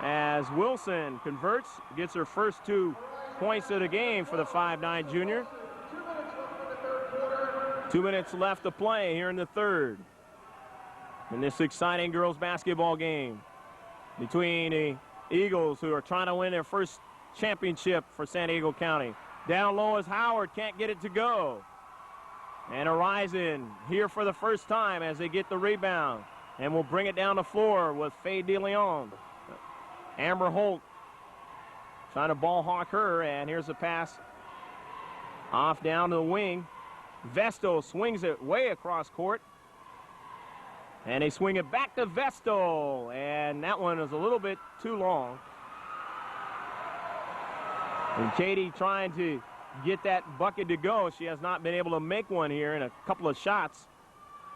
As Wilson converts, gets her first 2 points of the game for the 5'9" junior. 2 minutes left to play here in the third. In this exciting girls basketball game between the Eagles, who are trying to win their first championship for San Diego County. Down low is Howard, can't get it to go. And Horizon here for the first time as they get the rebound. And will bring it down the floor with Faye DeLeon. Amber Holt trying to ball hawk her, and here's a pass off down to the wing. Vestal swings it way across court. And they swing it back to Vestal, and that one is a little bit too long. And Katie trying to get that bucket to go. She has not been able to make one here in a couple of shots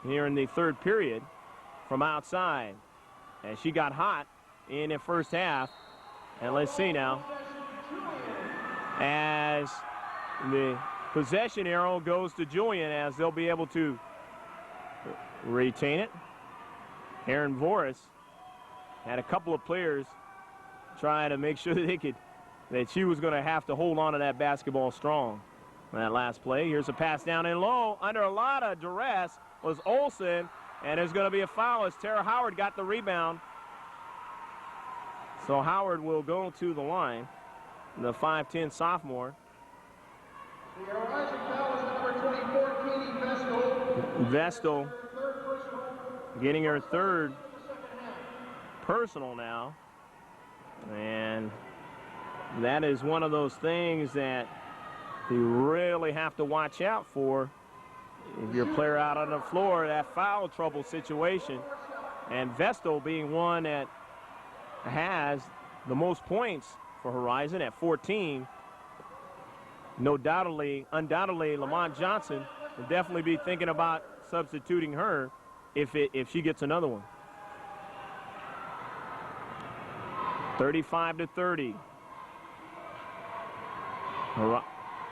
here in the third period from outside. And she got hot in the first half. And let's see now. As the possession arrow goes to Julian, as they'll be able to retain it. Erin Voris had a couple of players trying to make sure that she was going to have to hold on to that basketball strong. That last play. Here's a pass down in low. Under a lot of duress was Olsen, and there's going to be a foul as Tara Howard got the rebound. So Howard will go to the line, the 5'10" sophomore. The Horizon foul is number 24, Katie Vestal. Vestal getting her third personal now. And that is one of those things that you really have to watch out for if you're a player out on the floor, that foul trouble situation. And Vestal being one that has the most points for Horizon at 14. Undoubtedly, Lamont Johnson will definitely be thinking about substituting her if she gets another one. 35-30.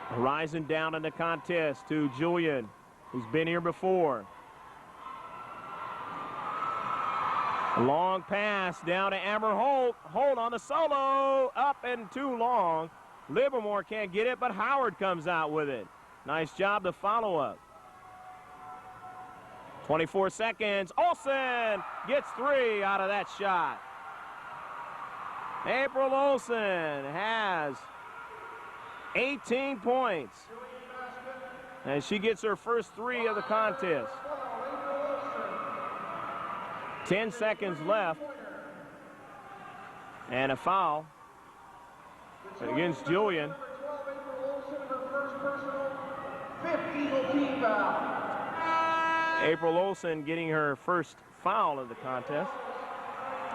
Horizon down in the contest to Julian, who's been here before. A long pass down to Amber Holt. Holt on the solo, up and too long. Livermore can't get it, but Howard comes out with it. Nice job to follow up. 24 seconds. Olsen gets 3 out of that shot. April Olsen has 18 points. And she gets her first 3 of the contest. 10 seconds left. And a foul against Julian. April Olsen getting her first foul of the contest.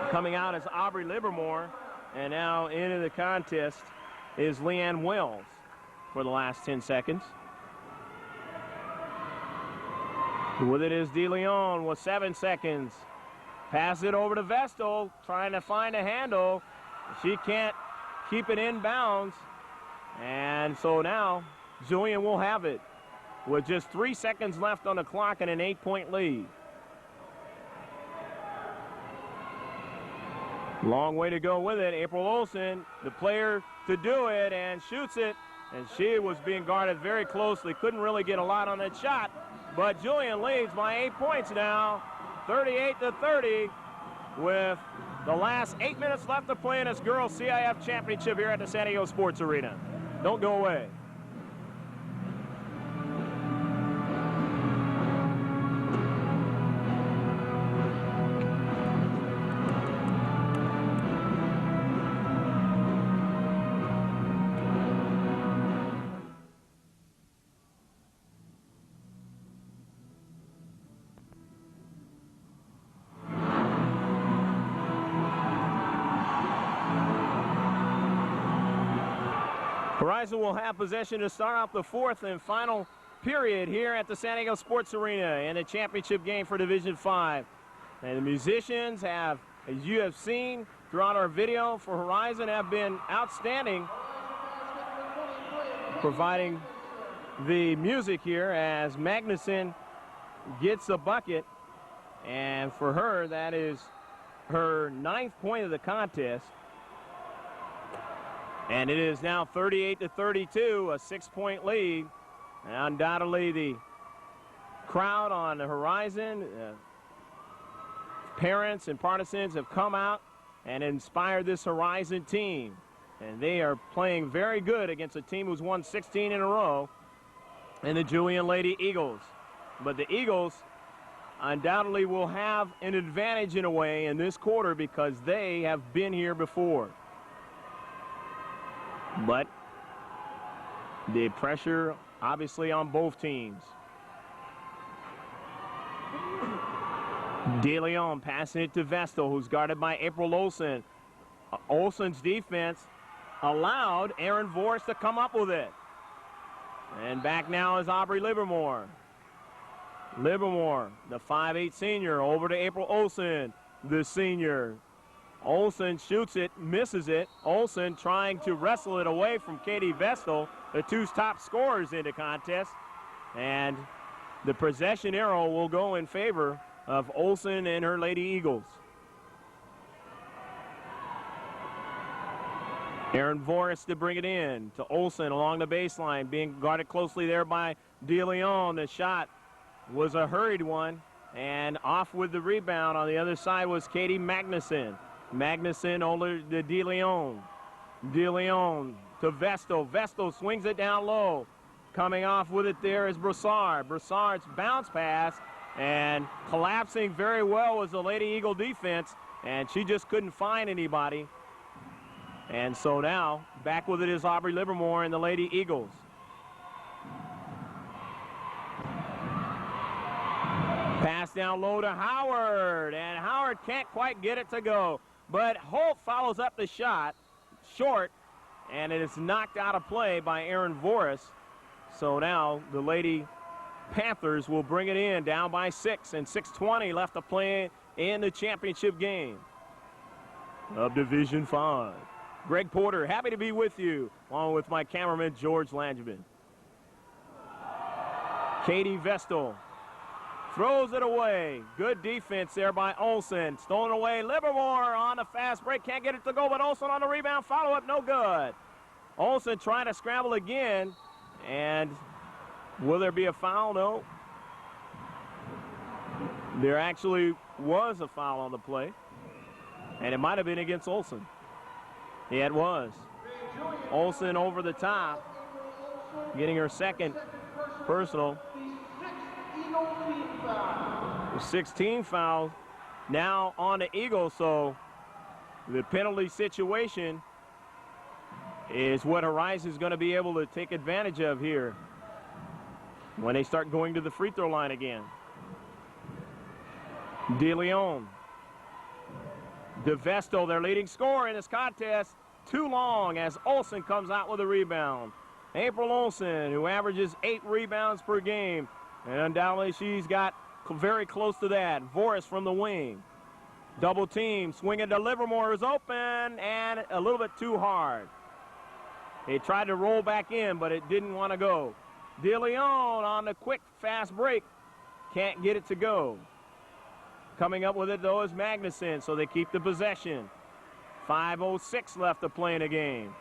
Coming out is Aubrey Livermore, and now into the contest is Leanne Wells for the last 10 seconds. With it is DeLeon with 7 seconds. Pass it over to Vestal, trying to find a handle. She can't keep it in bounds. And so now Julian will have it with just 3 seconds left on the clock and an 8-point lead. Long way to go with it. April Olsen, the player to do it, and shoots it. And she was being guarded very closely. Couldn't really get a lot on that shot. But Julian leads by 8 points now, 38-30, with the last 8 minutes left to play in this girls CIF championship here at the San Diego Sports Arena. Don't go away. Horizon will have possession to start off the 4th and final period here at the San Diego Sports Arena in the championship game for Division 5. And the musicians have, as you have seen throughout our video for Horizon, have been outstanding, providing the music here as Magnuson gets a bucket. And for her, that is her 9th point of the contest. And it is now 38-32, a 6-point lead. And undoubtedly the crowd on the Horizon, parents and partisans have come out and inspired this Horizon team. And they are playing very good against a team who's won 16 in a row in the Julian Lady Eagles. But the Eagles undoubtedly will have an advantage in a way in this quarter because they have been here before. But the pressure obviously on both teams. DeLeon passing it to Vestal, who's guarded by April Olsen. Olsen's defense allowed Aaron Vorst to come up with it. And back now is Aubrey Livermore. Livermore, the 5'8 senior, over to April Olsen, the senior. Olsen shoots it, misses it. Olsen trying to wrestle it away from Katie Vestal, the 2 top scorers in the contest. And the possession arrow will go in favor of Olsen and her Lady Eagles. Aaron Vorst to bring it in to Olsen along the baseline, being guarded closely there by DeLeon. The shot was a hurried one, and off with the rebound on the other side was Katie Magnuson. Magnuson over to DeLeon. DeLeon to Vestal. Vestal swings it down low. Coming off with it there is Broussard. Broussard's bounce pass, and collapsing very well was the Lady Eagle defense, and she just couldn't find anybody. And so now back with it is Aubrey Livermore and the Lady Eagles. Pass down low to Howard, and Howard can't quite get it to go. But Holt follows up the shot, short, and it is knocked out of play by Aaron Voris. So now the Lady Panthers will bring it in, down by 6, and 6:20 left to play in the championship game of Division 5. Greg Porter, happy to be with you, along with my cameraman, George Langevin. Katie Vestal throws it away. Good defense there by Olsen. Stolen away. Livermore on the fast break. Can't get it to go, but Olsen on the rebound. Follow-up, no good. Olsen trying to scramble again. And will there be a foul? No. There actually was a foul on the play. And it might have been against Olsen. Yeah, it was. Olsen over the top, getting her second personal. The 6th Eagle team foul. 16 fouls now on the Eagles, so the penalty situation is what Horizon's going to be able to take advantage of here when they start going to the free throw line again. DeLeon. DeVesto, their leading scorer in this contest, too long as Olsen comes out with a rebound. April Olsen, who averages 8 rebounds per game, and undoubtedly she's got very close to that. Voris from the wing. Double team, swinging to Livermore, who's open, and a little bit too hard. He tried to roll back in, but it didn't want to go. DeLeon on the quick, fast break. Can't get it to go. Coming up with it, though, is Magnuson, so they keep the possession. 5:06 left to play in the game.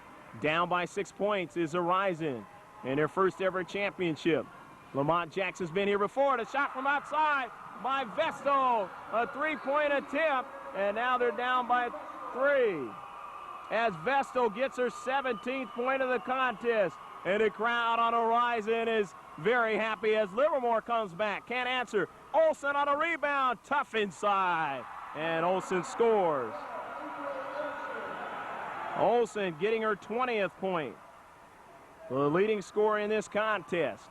Down by 6 points is Horizon in their first ever championship. Lamont Jackson's been here before. The shot from outside by Vesto. A three-point attempt, and now they're down by 3. As Vesto gets her 17th point of the contest. And the crowd on Horizon is very happy as Livermore comes back. Can't answer. Olsen on a rebound. Tough inside. And Olsen scores. Olsen getting her 20th point. The leading scorer in this contest.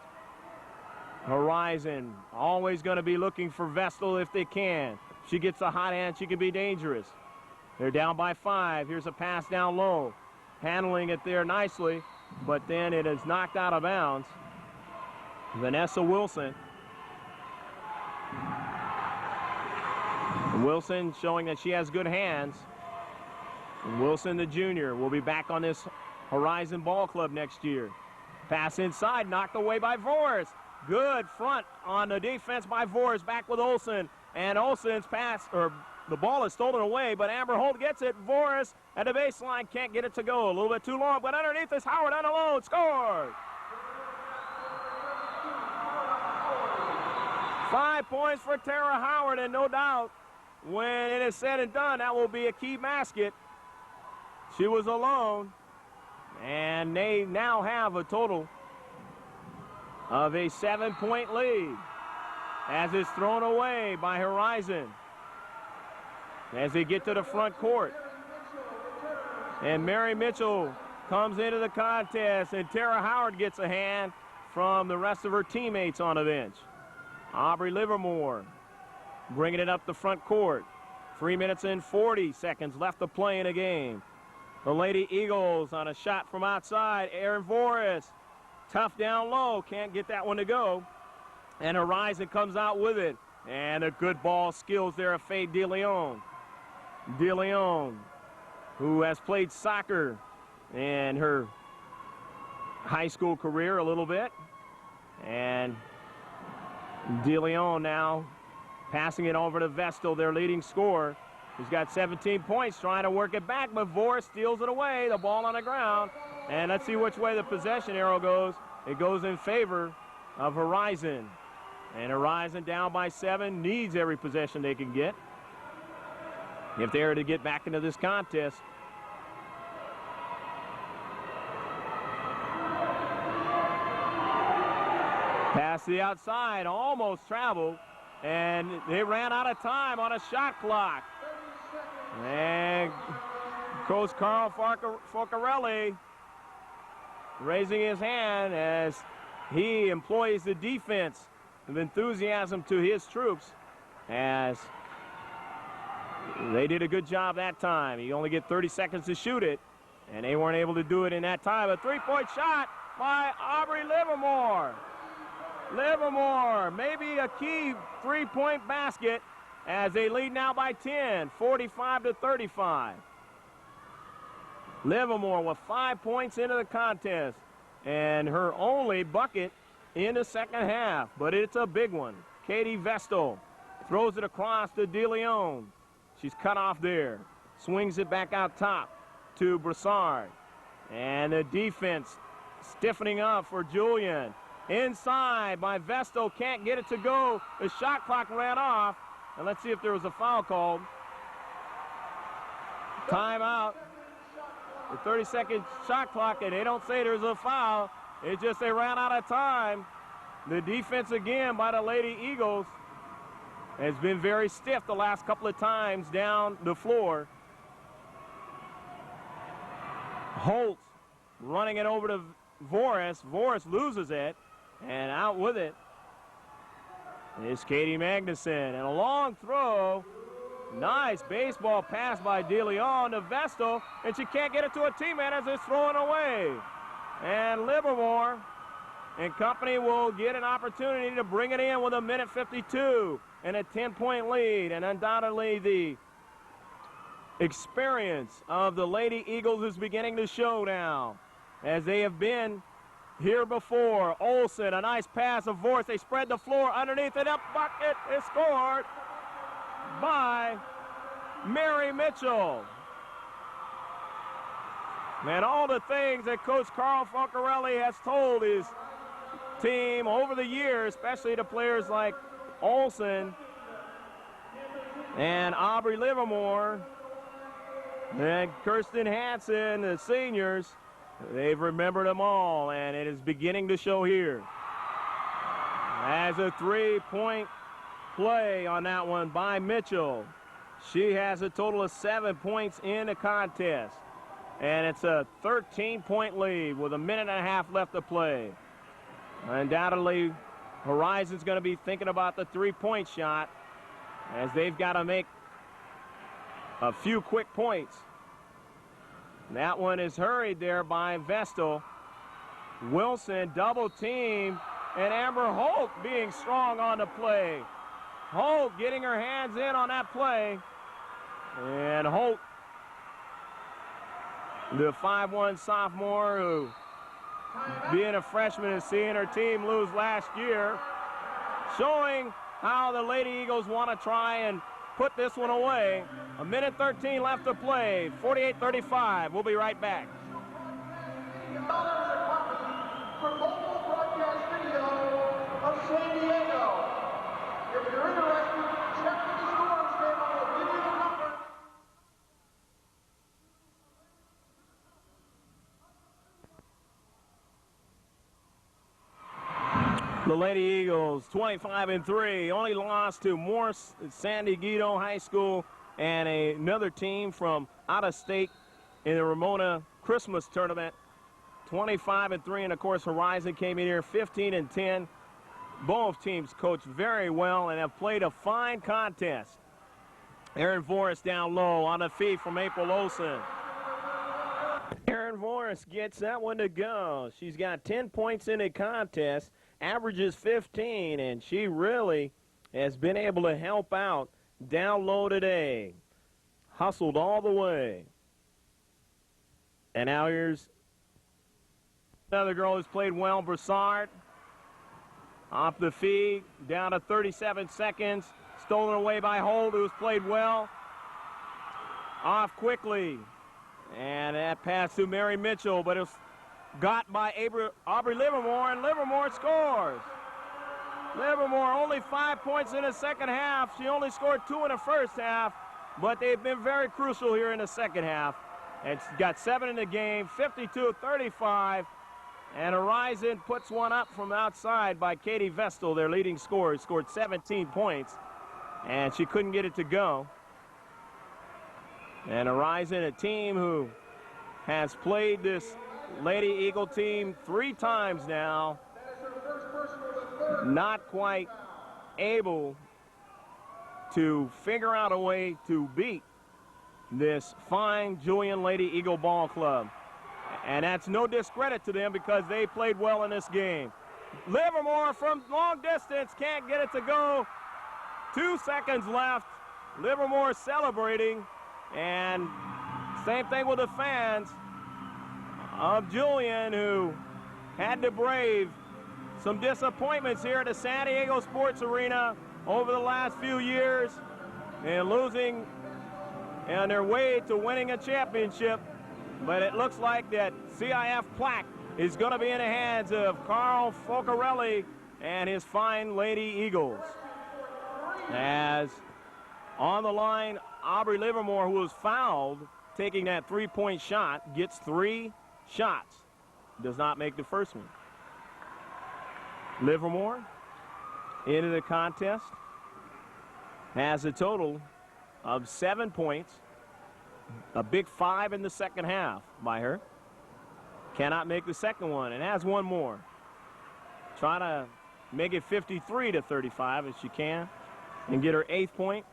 Horizon always going to be looking for Vestal if they can. She gets a hot hand, she can be dangerous. They're down by 5. Here's a pass down low. Handling it there nicely, but then it is knocked out of bounds. Vanessa Wilson. Wilson showing that she has good hands. Wilson, the junior, will be back on this Horizon Ball Club next year. Pass inside, knocked away by Voris. Good front on the defense by Voris. Back with Olsen. And Olsen's pass, or the ball is stolen away, but Amber Holt gets it. Voris at the baseline, can't get it to go. A little bit too long, but underneath is Howard on alone. Scores! 5 points for Tara Howard, and no doubt, when it is said and done, that will be a key basket. She was alone, and they now have a total of a 7-point lead as it's thrown away by Horizon as they get to the front court. And Mary Mitchell comes into the contest, and Tara Howard gets a hand from the rest of her teammates on the bench. Aubrey Livermore bringing it up the front court. 3 minutes and 40 seconds left to play in a game. The Lady Eagles on a shot from outside. Aaron Voris, tough down low, can't get that one to go. And Horizon comes out with it. And a good ball skills there of Faye DeLeon. DeLeon, who has played soccer in her high school career a little bit. And DeLeon now passing it over to Vestal, their leading scorer. He's got 17 points, trying to work it back, but Voris steals it away. The ball on the ground. And let's see which way the possession arrow goes. It goes in favor of Horizon. And Horizon down by 7, needs every possession they can get if they are to get back into this contest. Pass to the outside, almost traveled, and they ran out of time on a shot clock. And Coach Carl Forcarelli raising his hand as he employs the defense of enthusiasm to his troops, as they did a good job that time. You only get 30 seconds to shoot it, and they weren't able to do it in that time. A three-point shot by Aubrey Livermore. Livermore, maybe a key three-point basket as they lead now by 10, 45-35. Livermore with 5 points into the contest and her only bucket in the second half, but it's a big one. Katie Vestal throws it across to DeLeon. She's cut off there. Swings it back out top to Broussard. And the defense stiffening up for Julian. Inside by Vestal, can't get it to go. The shot clock ran off. And let's see if there was a foul called. Timeout. The 30-second shot clock, and they don't say there's a foul. It's just they ran out of time. the defense again by the Lady Eagles has been very stiff the last couple of times down the floor. Holt running it over to Voris. Voris loses it, and out with it is Katie Magnuson. And a long throw. Nice baseball pass by DeLeon to Vestal, and she can't get it to a teammate as it's thrown away. And Livermore and company will get an opportunity to bring it in with 1:52 and a 10-point lead. And undoubtedly the experience of the Lady Eagles is beginning to show now, as they have been here before. Olsen, a nice pass of Voris. They spread the floor underneath it. Up bucket is scored by Mary Mitchell. Man, all the things that Coach Carl Foncarelli has told his team over the years, especially to players like Olsen and Aubrey Livermore and Kirsten Hansen, the seniors, they've remembered them all, and it is beginning to show here. As a three-point play on that one by Mitchell. She has a total of 7 points in the contest. And it's a 13-point lead with 1.5 minutes left to play. Undoubtedly, Horizon's going to be thinking about the three-point shot, as they've got to make a few quick points. That one is hurried there by Vestal. Wilson double team, and Amber Holt being strong on the play. Holt getting her hands in on that play. And Holt, the 5'1" sophomore who, being a freshman, is seeing her team lose last year, showing how the Lady Eagles want to try and put this one away. 1:13 left to play, 48-35. We'll be right back. For local broadcast video of San Diego. If you're interested, check the scores table. We'll give you the number. The Lady Eagles, 25-3, only lost to Morse San Diego High School and another team from out of state in the Ramona Christmas tournament. 25-3, and of course Horizon came in here 15-10. Both teams coached very well and have played a fine contest. Aaron Voris down low on the feed from April Olsen. Aaron Voris gets that one to go. She's got 10 points in the contest, averages 15, and she really has been able to help out down low today. Hustled all the way. And now here's another girl who's played well, Broussard. Off the feed, down to 37 seconds. Stolen away by Holt, who's played well. Off quickly. And that pass to Mary Mitchell, but it was got by Aubrey Livermore, and Livermore scores. Livermore only 5 points in the second half. She only scored 2 in the first half, but they've been very crucial here in the second half. And got 7 in the game, 52-35. And Horizon puts one up from outside by Katie Vestal, their leading scorer, scored 17 points, and she couldn't get it to go. And Horizon, a team who has played this Lady Eagle team 3 times now, not quite able to figure out a way to beat this fine Julian Lady Eagle Ball Club. And that's no discredit to them because they played well in this game. Livermore from long distance can't get it to go. 2 seconds left. Livermore celebrating. And same thing with the fans of Julian, who had to brave some disappointments here at the San Diego Sports Arena over the last few years and losing on their way to winning a championship. But it looks like that CIF plaque is going to be in the hands of Carl Foncarelli and his fine Lady Eagles. As on the line, Aubrey Livermore, who was fouled, taking that three-point shot, gets 3 shots. Does not make the first one. Livermore into the contest has a total of 7 points. A big 5 in the second half by her. Cannot make the second one and has one more. Try to make it 53-35 if she can and get her 8th point.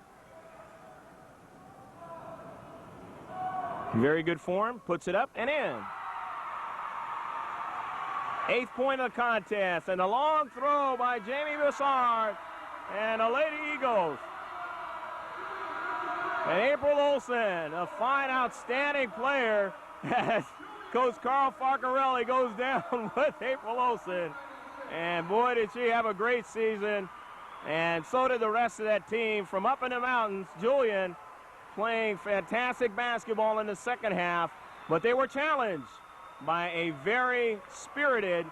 Very good form, puts it up and in. 8th point of the contest, and a long throw by Jamie Bessard, and the Lady Eagles. And April Olsen, a fine, outstanding player, as Coach Carl Farcarelli goes down with April Olsen. And boy, did she have a great season, and so did the rest of that team from up in the mountains. Julian playing fantastic basketball in the second half, but they were challenged by a very spirited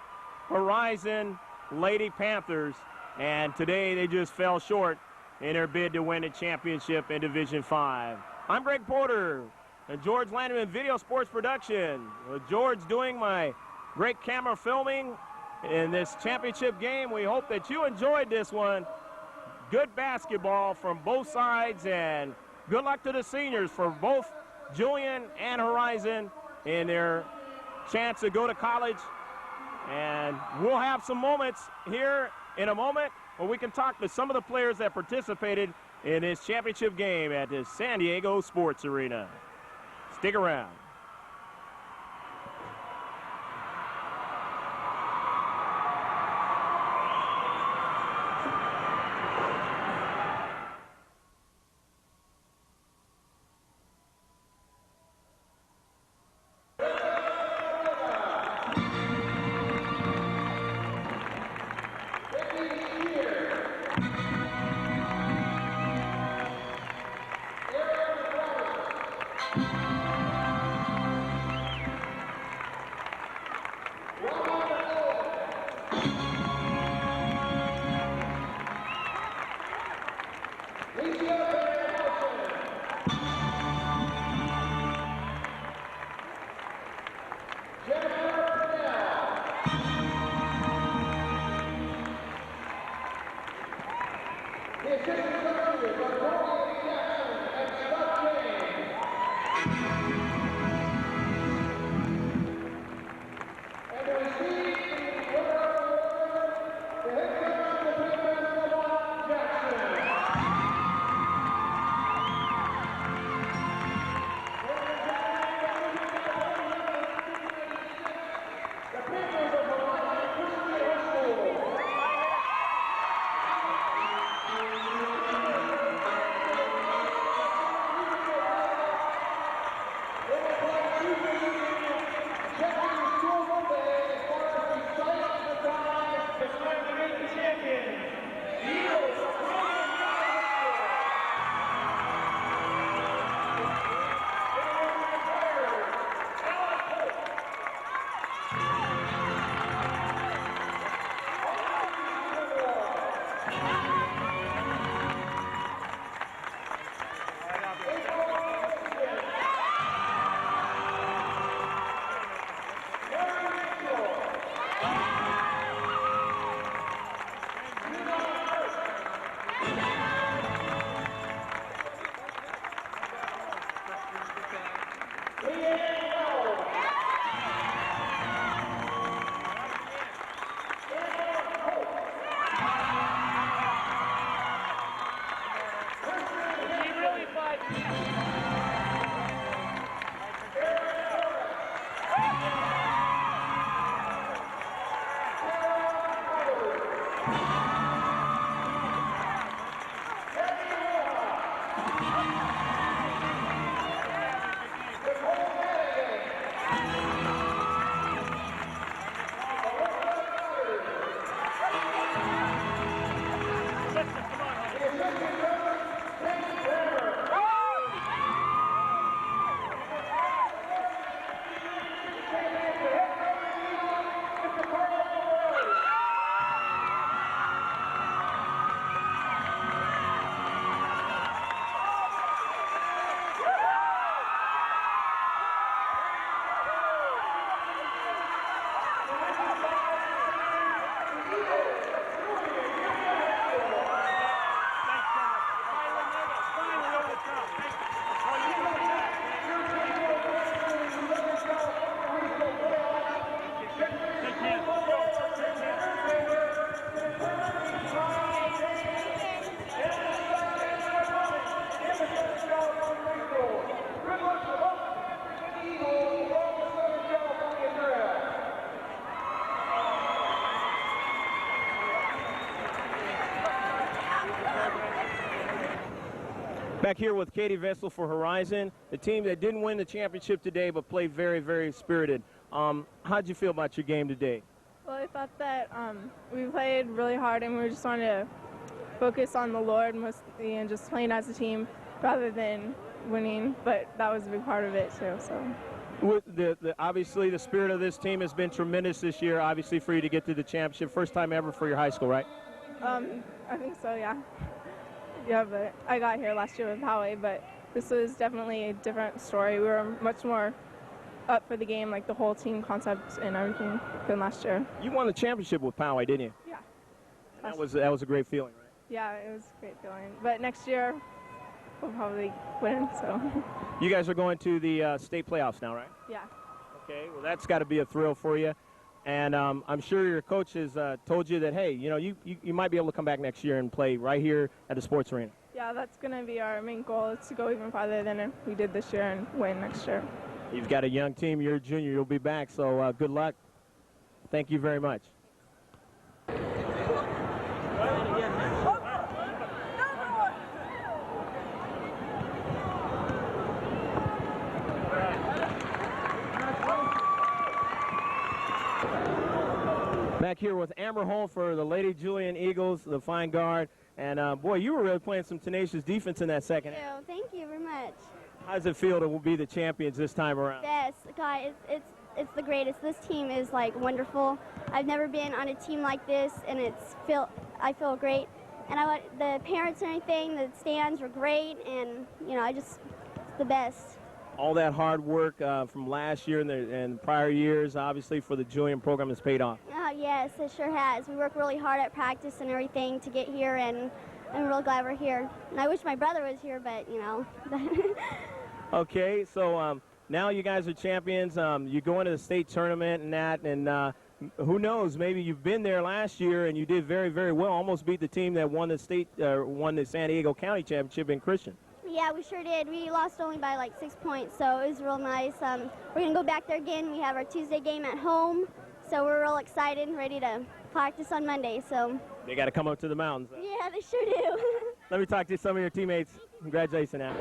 Horizon Lady Panthers, and today they just fell short in their bid to win the championship in Division 5. I'm Greg Porter, and George Landerman Video Sports Production. With George doing my great camera filming in this championship game. We hope that you enjoyed this one. Good basketball from both sides, and good luck to the seniors for both Julian and Horizon in their chance to go to college. And we'll have some moments here in a moment where we can talk to some of the players that participated in this championship game at the San Diego Sports Arena. Stick around. Back here with Katie Vessel for Horizon, the team that didn't win the championship today but played very, very spirited. How'd you feel about your game today? Well, I thought that we played really hard and we just wanted to focus on the Lord mostly and just playing as a team rather than winning, but that was a big part of it too. So. Obviously, the spirit of this team has been tremendous this year, obviously, for you to get to the championship. First time ever for your high school, right? I think so, yeah. Yeah, but I got here last year with Poway, but this was definitely a different story. We were much more up for the game, like the whole team concept and everything, than last year. You won the championship with Poway, didn't you? Yeah. That was a great feeling, right? Yeah, it was a great feeling. But next year, we'll probably win, so. You guys are going to the state playoffs now, right? Yeah. Okay, well, that's got to be a thrill for you. And I'm sure your coach has told you that, hey, you know, you might be able to come back next year and play right here at the sports arena. Yeah, that's going to be our main goal, is to go even farther than we did this year and win next year. You've got a young team. You're a junior. You'll be back, so good luck. Thank you very much. Back here with Amber Holm for the Lady Julian Eagles, the fine guard. And, boy, you were really playing some tenacious defense in that second half. Thank you very much. How does it feel to be the champions this time around? Yes, guys, it's the greatest. This team is, like, wonderful. I've never been on a team like this, and I feel great. And I want the parents and everything, the stands were great, and, you know, it's the best. All that hard work from last year and prior years, obviously, for the Julian program has paid off. Yes, it sure has. We work really hard at practice and everything to get here, and I'm real glad we're here. And I wish my brother was here, but, you know. Okay, so now you guys are champions. You go into the state tournament and that, and who knows, maybe you've been there last year and you did very, very well, almost beat the team that won the San Diego County Championship in Christian. Yeah, we sure did. We lost only by like 6 points, so it was real nice. We're going to go back there again. We have our Tuesday game at home, so we're real excited and ready to practice on Monday. So they got to come up to the mountains. Yeah, they sure do. Let me talk to some of your teammates. Congratulations, Al.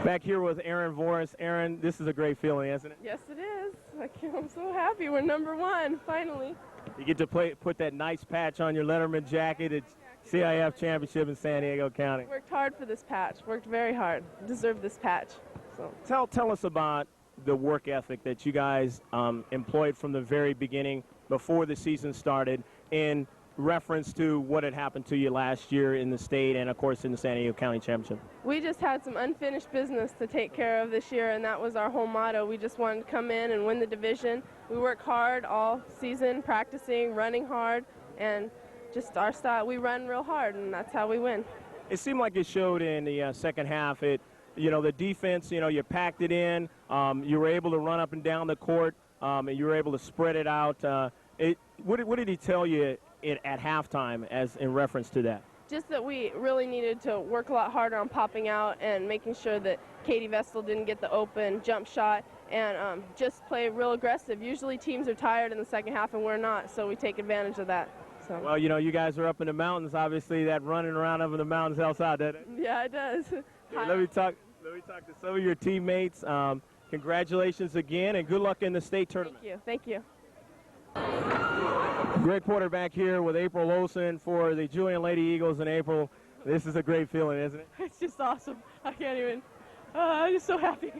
Back here with Aaron Voris. Aaron, this is a great feeling, isn't it? Yes, it is. I'm so happy. We're #1, finally. You get to put that nice patch on your Letterman jacket. It's CIF Championship in San Diego County. Worked hard for this patch. Worked very hard. Deserved this patch. So tell us about the work ethic that you guys employed from the very beginning, before the season started, in reference to what had happened to you last year in the state and, of course, in the San Diego County Championship. we just had some unfinished business to take care of this year, and that was our whole motto. We just wanted to come in and win the division. We work hard all season, practicing, running hard, and just our style. We run real hard, and that's how we win. It seemed like it showed in the second half. The defense, you packed it in. You were able to run up and down the court, and you were able to spread it out. What did he tell you at halftime as in reference to that? Just that we really needed to work a lot harder on popping out and making sure that Katie Vestal didn't get the open jump shot, and just play real aggressive. Usually teams are tired in the second half, and we're not, so we take advantage of that. So. Well, you guys are up in the mountains. Obviously, that running around over the mountains helps out, doesn't it? Yeah, it does. Okay, let me talk to some of your teammates. Congratulations again, and good luck in the state tournament. Thank you. Great quarterback here with April Olsen for the Julian Lady Eagles in April. This is a great feeling, isn't it? It's just awesome. I can't even. I'm just so happy.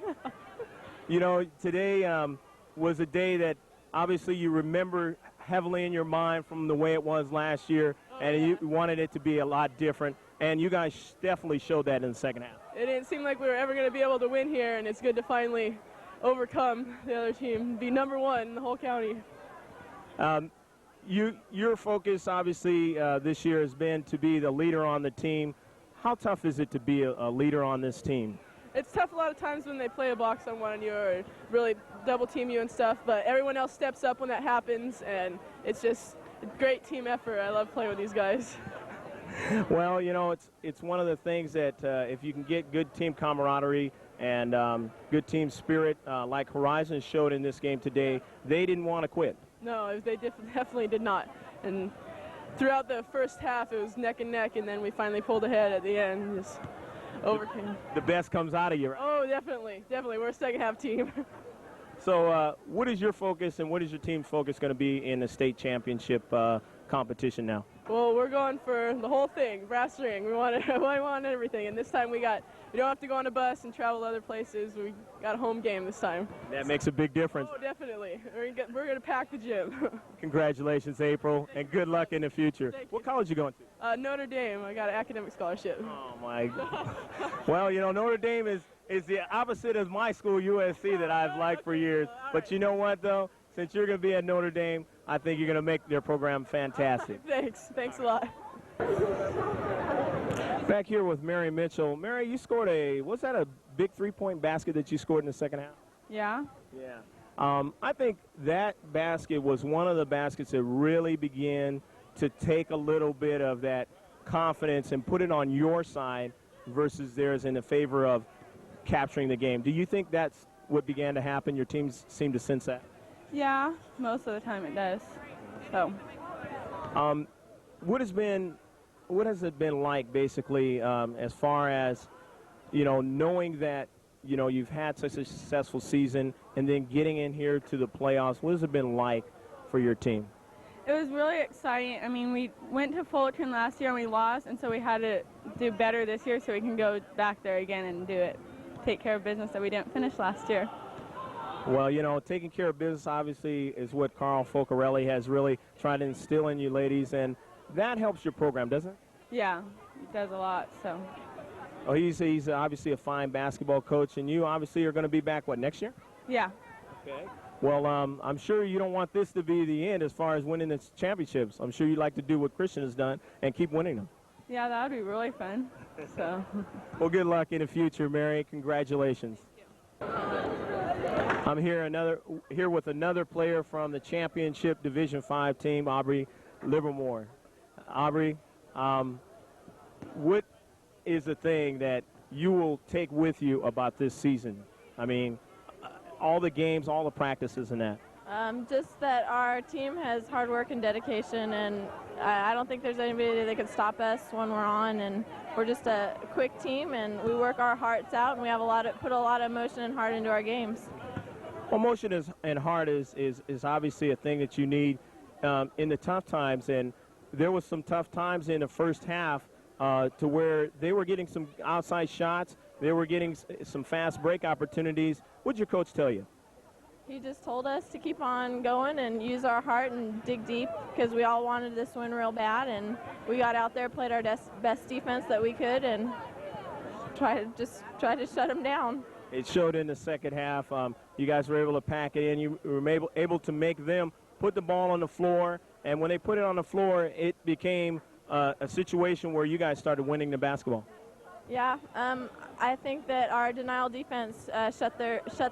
Today was a day that obviously you remember heavily in your mind from the way it was last year, and you wanted it to be a lot different, and you guys definitely showed that in the second half. It didn't seem like we were ever going to be able to win here, and it's good to finally overcome the other team, be #1 in the whole county. Your focus, obviously, this year has been to be the leader on the team. How tough is it to be a leader on this team? It's tough a lot of times when they play a box on one of you or really double team you and stuff, but everyone else steps up when that happens, and it's just a great team effort. I love playing with these guys. Well, it's one of the things that if you can get good team camaraderie and good team spirit like Horizon showed in this game today, they didn't want to quit. No, they definitely did not. And throughout the first half, it was neck and neck, and then we finally pulled ahead at the end. overcame. The best comes out of you, right? Oh, definitely. We're a second-half team. So what is your focus and what is your team's focus going to be in the state championship competition now? Well, we're going for the whole thing, brass ring. We want everything, and this time we don't have to go on a bus and travel to other places. We got a home game this time. That makes a big difference. Oh, definitely. We're going to pack the gym. Congratulations, April, and good luck in the future. What college are you going to? Notre Dame. I got an academic scholarship. Oh, my. Well, you know, Notre Dame is the opposite of my school, USC, that I've liked for years. But you know what, though? Since you're going to be at Notre Dame, I think you're going to make their program fantastic. Thanks a lot. Back here with Mary Mitchell. Mary, you scored was that a big three-point basket that you scored in the second half? Yeah. Yeah. I think that basket was one of the baskets that really began to take a little bit of that confidence and put it on your side versus theirs in the favor of capturing the game. Do you think that's what began to happen? Your teams seem to sense that? Yeah, most of the time it does. So. What has it been like, basically, as far as, you know, knowing that, you know, you've had such a successful season and then getting in here to the playoffs? What has it been like for your team? It was really exciting. I mean, we went to Fullerton last year and we lost, and so we had to do better this year so we can go back there again and take care of business that we didn't finish last year. Well, you know, taking care of business obviously is what Carl Focarelli has really tried to instill in you ladies, and that helps your program, doesn't it? Yeah, it does a lot. So. Oh, he's obviously a fine basketball coach, and you obviously are going to be back, what, next year? Yeah. Okay. Well, I'm sure you don't want this to be the end as far as winning the championships. I'm sure you'd like to do what Christian has done and keep winning them. Yeah, that would be really fun. So. Well, good luck in the future, Mary. Congratulations. I'm here with another player from the championship Division V team, Aubrey Livermore. Aubrey, what is the thing that you will take with you about this season? I mean, all the games, all the practices and that. Just that our team has hard work and dedication, and I don't think there's anybody that can stop us when we're on, and we're just a quick team, and we work our hearts out, and we have put a lot of emotion and heart into our games. Well, emotion and heart is obviously a thing that you need in the tough times, and there was some tough times in the first half to where they were getting some outside shots, they were getting some fast break opportunities. What did your coach tell you? He just told us to keep on going and use our heart and dig deep, because we all wanted this win real bad, and we got out there, played our best defense that we could, and tried to shut them down. It showed in the second half. You guys were able to pack it in. You were able to make them put the ball on the floor, and when they put it on the floor, it became a situation where you guys started winning the basketball. Yeah, I think that our denial defense shut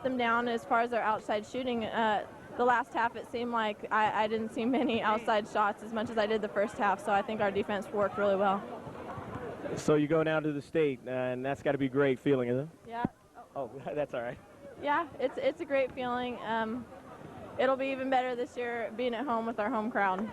them down as far as their outside shooting. The last half, it seemed like I didn't see many outside shots as much as I did the first half, so I think our defense worked really well. So you go down to the state, and that's got to be a great feeling, isn't it? Yeah. Oh, that's all right. Yeah, it's a great feeling. It'll be even better this year being at home with our home crowd.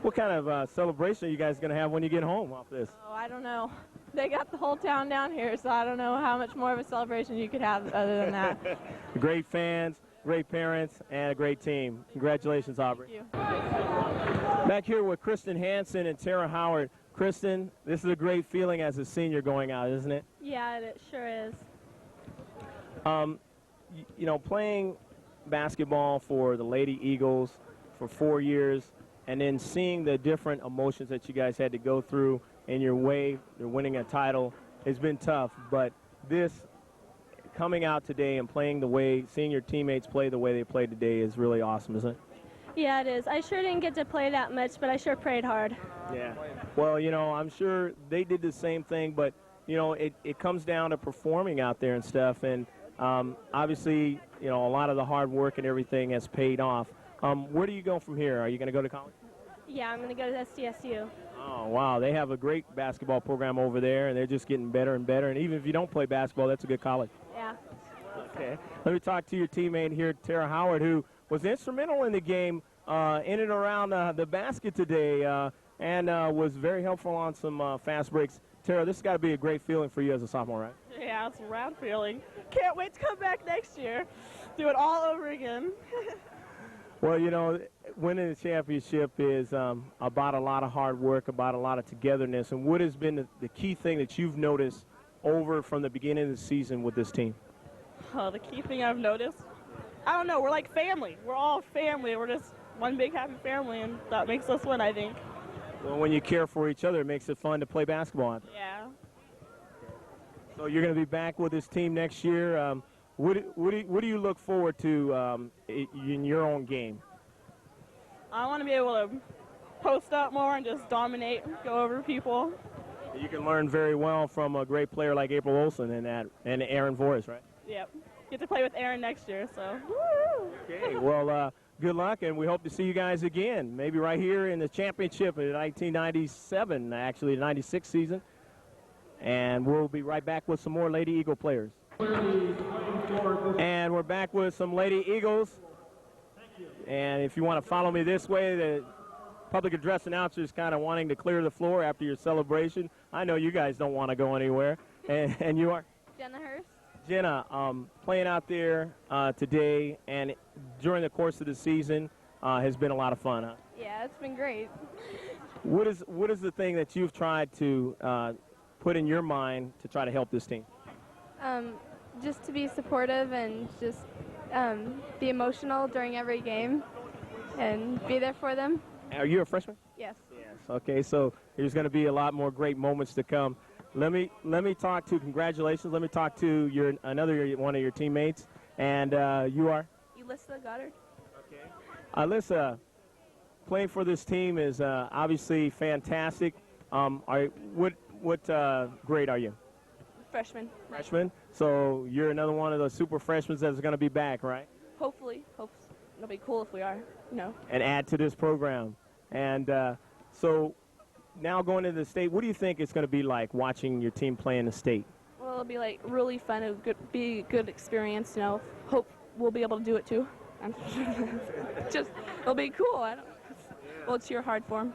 What kind of celebration are you guys going to have when you get home off this? Oh, I don't know. They got the whole town down here, so I don't know how much more of a celebration you could have other than that. Great fans, great parents, and a great team. Congratulations, Aubrey. Thank you. Back here with Kristen Hansen and Tara Howard. Kristen, this is a great feeling as a senior going out, isn't it? Yeah, it sure is. You know, playing basketball for the Lady Eagles for 4 years and then seeing the different emotions that you guys had to go through in your way to winning a title has been tough. But this coming out today and playing the way, seeing your teammates play the way they played today is really awesome, isn't it? Yeah, it is. I sure didn't get to play that much, but I sure prayed hard. Yeah. Well, you know, I'm sure they did the same thing, but, you know, it comes down to performing out there and stuff. And obviously, you know, a lot of the hard work and everything has paid off. Where do you go from here? Are you going to go to college? Yeah, I'm going to go to SDSU. Oh, wow. They have a great basketball program over there, and they're just getting better and better. And even if you don't play basketball, that's a good college. Yeah. Okay. Let me talk to your teammate here, Tara Howard, who was instrumental in the game, in and around the basket today, and was very helpful on some fast breaks. Tara, this has got to be a great feeling for you as a sophomore, right? Yeah, it's a round feeling. Can't wait to come back next year. Do it all over again. Well, you know, winning the championship is about a lot of hard work, about a lot of togetherness. And what has been the key thing that you've noticed over from the beginning of the season with this team? Oh, the key thing I've noticed, I don't know, we're like family. We're all family. We're just one big happy family, and that makes us win, I think. Well, when you care for each other, it makes it fun to play basketball out there. Yeah. So you're going to be back with this team next year. What do you look forward to in your own game? I want to be able to post up more and just dominate, go over people. You can learn very well from a great player like April Olsen and Aaron Voris, right? Yep. Get to play with Aaron next year, so. Woo! Okay, well, good luck, and we hope to see you guys again, maybe right here in the championship in 1997, actually the 96 season. And we'll be right back with some more Lady Eagle players. And we're back with some Lady Eagles. And if you want to follow me this way, the public address announcer is kind of wanting to clear the floor after your celebration. I know you guys don't want to go anywhere. And you are? Jenna Hurst. Jenna, playing out there today and during the course of the season has been a lot of fun, huh? Yeah, it's been great. What is the thing that you've tried to put in your mind to try to help this team? Just to be supportive and just be emotional during every game and be there for them. Are you a freshman? Yes. Yes. Okay, so there's going to be a lot more great moments to come. Let me talk to congratulations. Let me talk to another one of your teammates, and you are? Alyssa Goddard. Okay. Alyssa, playing for this team is obviously fantastic. What grade are you? Freshman. Freshman. So you're another one of those super freshmen that's going to be back, right? Hopefully. It'll be cool if we are, And add to this program. And so now going into the state, what do you think it's going to be like watching your team play in the state? Well, it'll be like really fun. It'll be a good experience, Hope we'll be able to do it too. It'll be cool. We'll cheer hard for them.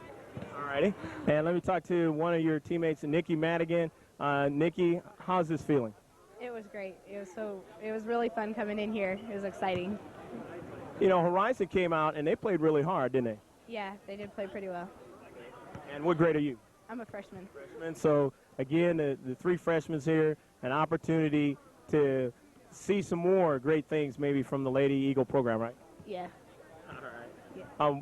All righty. And let me talk to one of your teammates, Nikki Madigan. Nikki, how's this feeling? It was great. It was really fun coming in here. It was exciting. You know, Horizon came out and they played really hard, didn't they? Yeah, they did play pretty well. And what grade are you? I'm a freshman. Freshman. So again, the three freshmen here, an opportunity to see some more great things maybe from the Lady Eagle program, right? Yeah. All right. Yeah.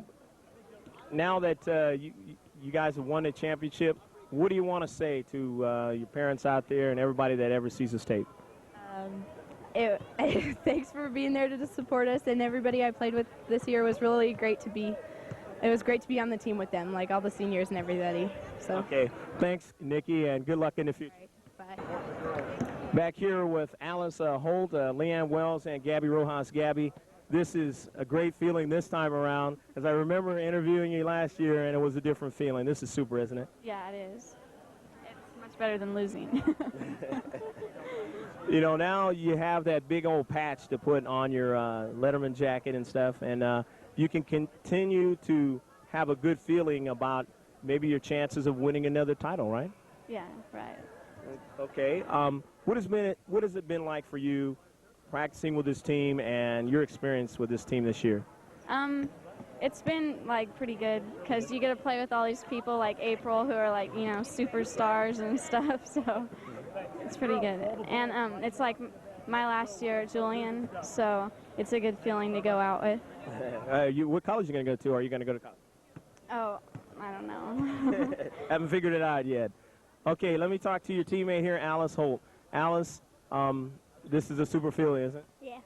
Now that you guys have won the championship, what do you want to say to your parents out there and everybody that ever sees this tape? Thanks for being there to support us, and everybody I played with this year was really great to be. It was great to be on the team with them, like all the seniors and everybody. So. Okay. Thanks, Nikki, and good luck in the future. Right. Bye. Back here with Alice Holt, Leanne Wells, and Gabby Rojas. Gabby, this is a great feeling this time around. As I remember interviewing you last year, and it was a different feeling. This is super, isn't it? Yeah, it is. It's much better than losing. You know, now you have that big old patch to put on your Letterman jacket and stuff, and you can continue to have a good feeling about maybe your chances of winning another title, right? Yeah, right. Okay. What has it been like for you practicing with this team and your experience with this team this year? It's been like pretty good because you get to play with all these people like April who are like, superstars and stuff. So it's pretty good. And it's like my last year at Julian, so it's a good feeling to go out with. What college are you going to go to? Or are you going to go to college? Oh, I don't know. Haven't figured it out yet. Okay, let me talk to your teammate here, Alice Holt. Alice, this is a super feeling, isn't it? Yeah.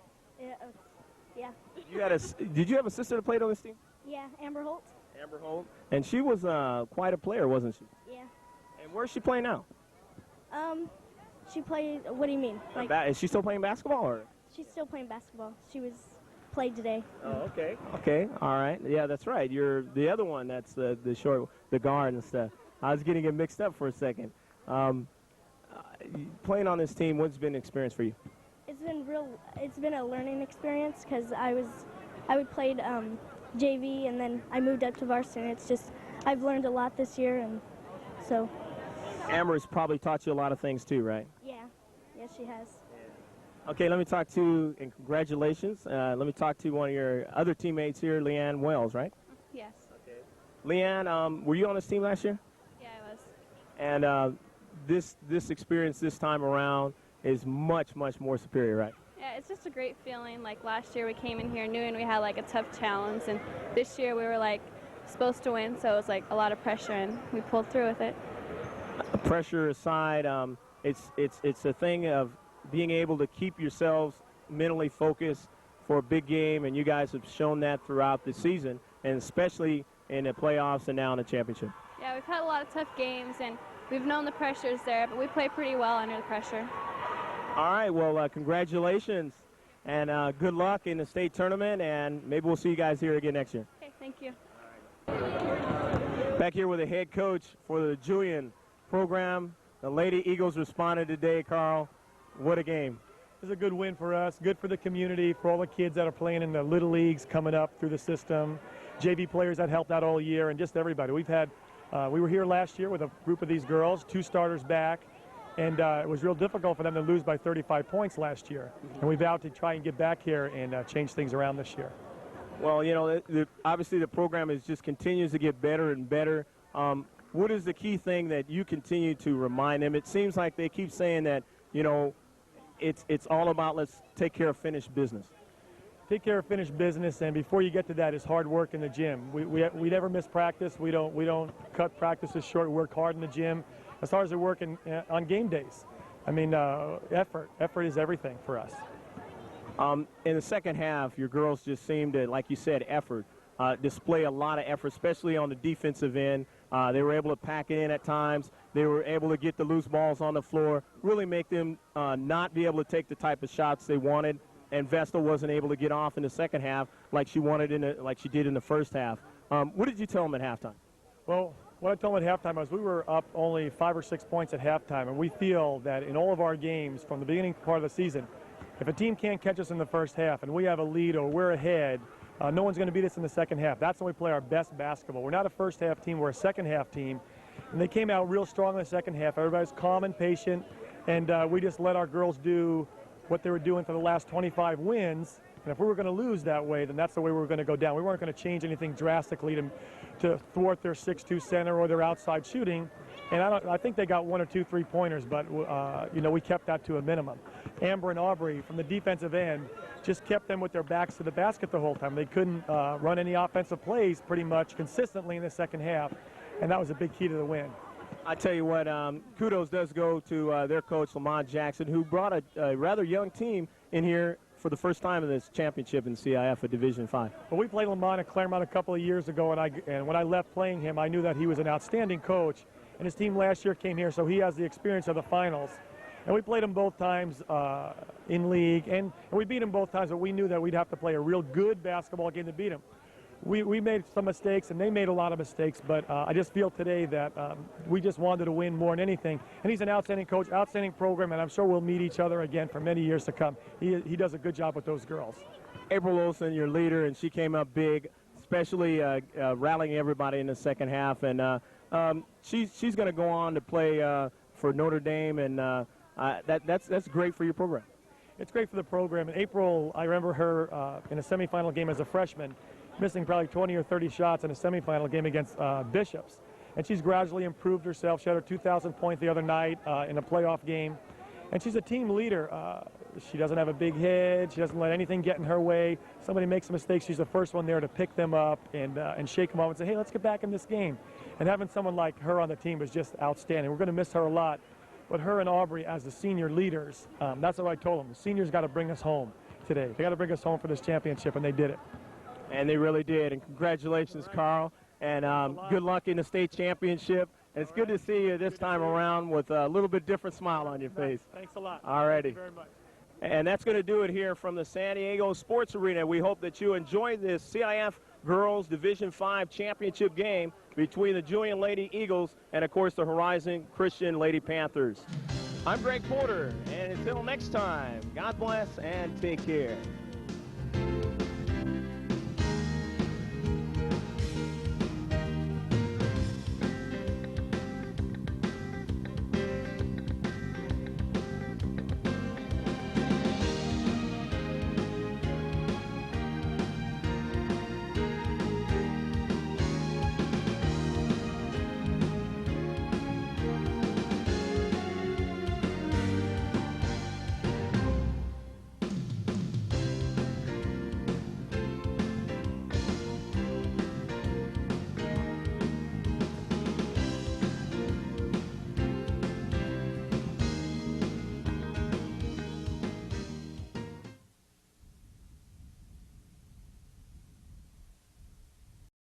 Yeah. Did you have a sister that played on this team? Yeah, Amber Holt. Amber Holt. And she was quite a player, wasn't she? Yeah. And where's she playing now? She played, what do you mean? Like, Is she still playing basketball? Or? she's still playing basketball. She was played today. Oh, okay. Okay, all right. Yeah, that's right. You're the other one that's the guard and stuff. I was getting it mixed up for a second. Playing on this team, what's been an experience for you? It's been a learning experience because I played JV and then I moved up to varsity. And it's just I've learned a lot this year, and so Amber's probably taught you a lot of things too, right? Yeah. Yes, she has. Okay, let me talk to, and congratulations. Let me talk to one of your other teammates here, Leanne Wells, right? Yes. Okay. Leanne, were you on this team last year? Yeah, I was. And this experience this time around is much, much more superior, right? Yeah, it's just a great feeling. Like last year we came in here knowing we had like a tough challenge, and this year we were like supposed to win, so it was like a lot of pressure, and we pulled through with it. Pressure aside, it's a thing of being able to keep yourselves mentally focused for a big game, and you guys have shown that throughout the season, and especially in the playoffs and now in the championship. Yeah, we've had a lot of tough games, and we've known the pressure's there, but we play pretty well under the pressure. All right, well, congratulations, and good luck in the state tournament, and maybe we'll see you guys here again next year. Okay, thank you. Back here with the head coach for the Julian program. The Lady Eagles responded today, Carl. What a game. It's a good win for us, good for the community, for all the kids that are playing in the little leagues coming up through the system, JV players that helped out all year, and just everybody. We've had, we were here last year with a group of these girls, 2 starters back, and it was real difficult for them to lose by 35 points last year. And we vowed to try and get back here and change things around this year. Well, you know, obviously the program just continues to get better and better. What is the key thing that you continue to remind them? It seems like they keep saying that, you know, it's all about let's take care of finished business. Take care of finished business, and before you get to that is hard work in the gym. We never miss practice. We don't cut practices short. We work hard in the gym. As far as we work on game days, I mean, effort is everything for us. In the second half, your girls just seemed to, like you said, display a lot of effort, especially on the defensive end. They were able to pack it in at times. They were able to get the loose balls on the floor, really make them not be able to take the type of shots they wanted. And Vestal wasn't able to get off in the second half like she wanted like she did in the first half. What did you tell them at halftime? Well, what I told them at halftime was we were up only 5 or 6 points at halftime, and we feel that in all of our games from the beginning part of the season, if a team can't catch us in the first half and we have a lead or we're ahead, no one's going to beat us in the second half. That's when we play our best basketball. We're not a first half team, we're a second half team. And they came out real strong in the second half. Everybody's calm and patient, and we just let our girls do what they were doing for the last 25 wins. And if we were going to lose that way, then that's the way we were going to go down. We weren't going to change anything drastically to thwart their 6'2" center or their outside shooting. And I think they got 1 or 2 3-pointers, but you know, we kept that to a minimum. Amber and Aubrey from the defensive end just kept them with their backs to the basket the whole time. They couldn't run any offensive plays pretty much consistently in the second half, and that was a big key to the win. I tell you what, kudos does go to their coach, Lamont Jackson, who brought a rather young team in here for the first time in this championship in CIF at Division 5. Well, we played Lamont at Claremont a couple of years ago, and when I left playing him, I knew that he was an outstanding coach, and his team last year came here, so he has the experience of the finals. And we played him both times in league, and we beat him both times, but we knew that we'd have to play a real good basketball game to beat him. We made some mistakes, and they made a lot of mistakes, but I just feel today that we just wanted to win more than anything. And he's an outstanding coach, outstanding program, and I'm sure we'll meet each other again for many years to come. He does a good job with those girls. April Olsen, your leader, and she came up big, especially rallying everybody in the second half. And she's going to go on to play for Notre Dame, and that's great for your program. It's great for the program. And April, I remember her in a semifinal game as a freshman, missing probably 20 or 30 shots in a semifinal game against Bishops. And she's gradually improved herself. She had her 2,000 point the other night in a playoff game. And she's a team leader. She doesn't have a big head. She doesn't let anything get in her way. Somebody makes a mistake, she's the first one there to pick them up and shake them off and say, hey, let's get back in this game. And having someone like her on the team is just outstanding. We're going to miss her a lot. But her and Aubrey as the senior leaders, that's what I told them. The seniors got to bring us home today. They got to bring us home for this championship, and they did it. And they really did. And congratulations, Carl. And good luck in the state championship. And it's good to see you this time around with a little bit different smile on your face. Thanks a lot. All righty. Thank you very much. And that's going to do it here from the San Diego Sports Arena. We hope that you enjoyed this CIF Girls Division 5 championship game between the Julian Lady Eagles and, of course, the Horizon Christian Lady Panthers. I'm Greg Porter, and until next time, God bless and take care.